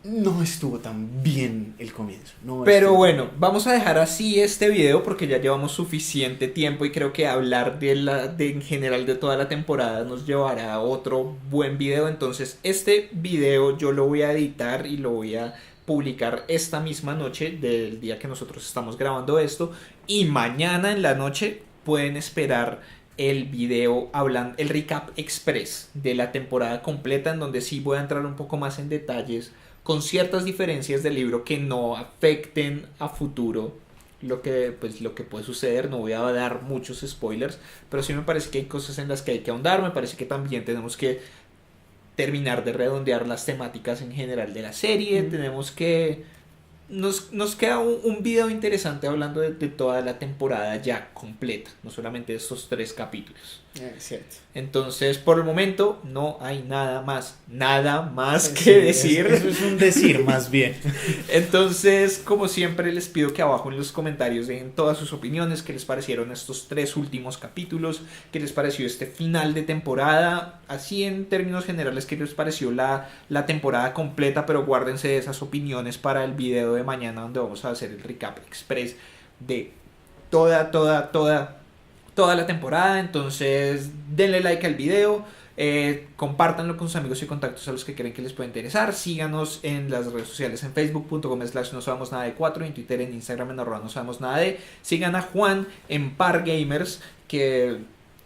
no estuvo tan bien el comienzo. Pero bueno, vamos a dejar así este video porque ya llevamos suficiente tiempo y creo que hablar en general de toda la temporada nos llevará a otro buen video. Entonces este video yo lo voy a editar y lo voy a publicar esta misma noche del día que nosotros estamos grabando esto, y mañana en la noche pueden esperar el video el recap express de la temporada completa, en donde sí voy a entrar un poco más en detalles con ciertas diferencias del libro que no afecten a futuro lo que puede suceder. No voy a dar muchos spoilers, pero sí me parece que hay cosas en las que hay que ahondar. Me parece que también tenemos que terminar de redondear las temáticas en general de la serie. Tenemos que nos queda un video interesante hablando de toda la temporada ya completa, no solamente de estos 3 capítulos. Es cierto. Entonces, por el momento, no hay nada más Sí, que decir. Eso es un decir más bien. Entonces, como siempre, les pido que abajo en los comentarios dejen todas sus opiniones, qué les parecieron estos 3 últimos capítulos, qué les pareció este final de temporada, así en términos generales, qué les pareció la temporada completa, pero guárdense esas opiniones para el video de mañana donde vamos a hacer el recap express de toda la temporada. Entonces denle like al video, compártanlo con sus amigos y contactos a los que creen que les puede interesar. Síganos en las redes sociales, en facebook.com/no sabemos nada de 4, en Twitter, en Instagram, en @no sabemos nada de. Sigan a Juan en Par Gamers, que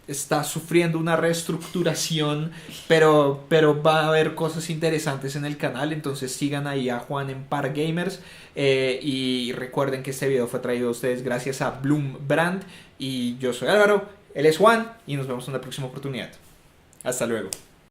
está sufriendo una reestructuración, pero va a haber cosas interesantes en el canal. Entonces sigan ahí a Juan en Par Gamers, y recuerden que este video fue traído a ustedes gracias a Bloom Brand. Y yo soy Álvaro, él es Juan, y nos vemos en la próxima oportunidad. Hasta luego.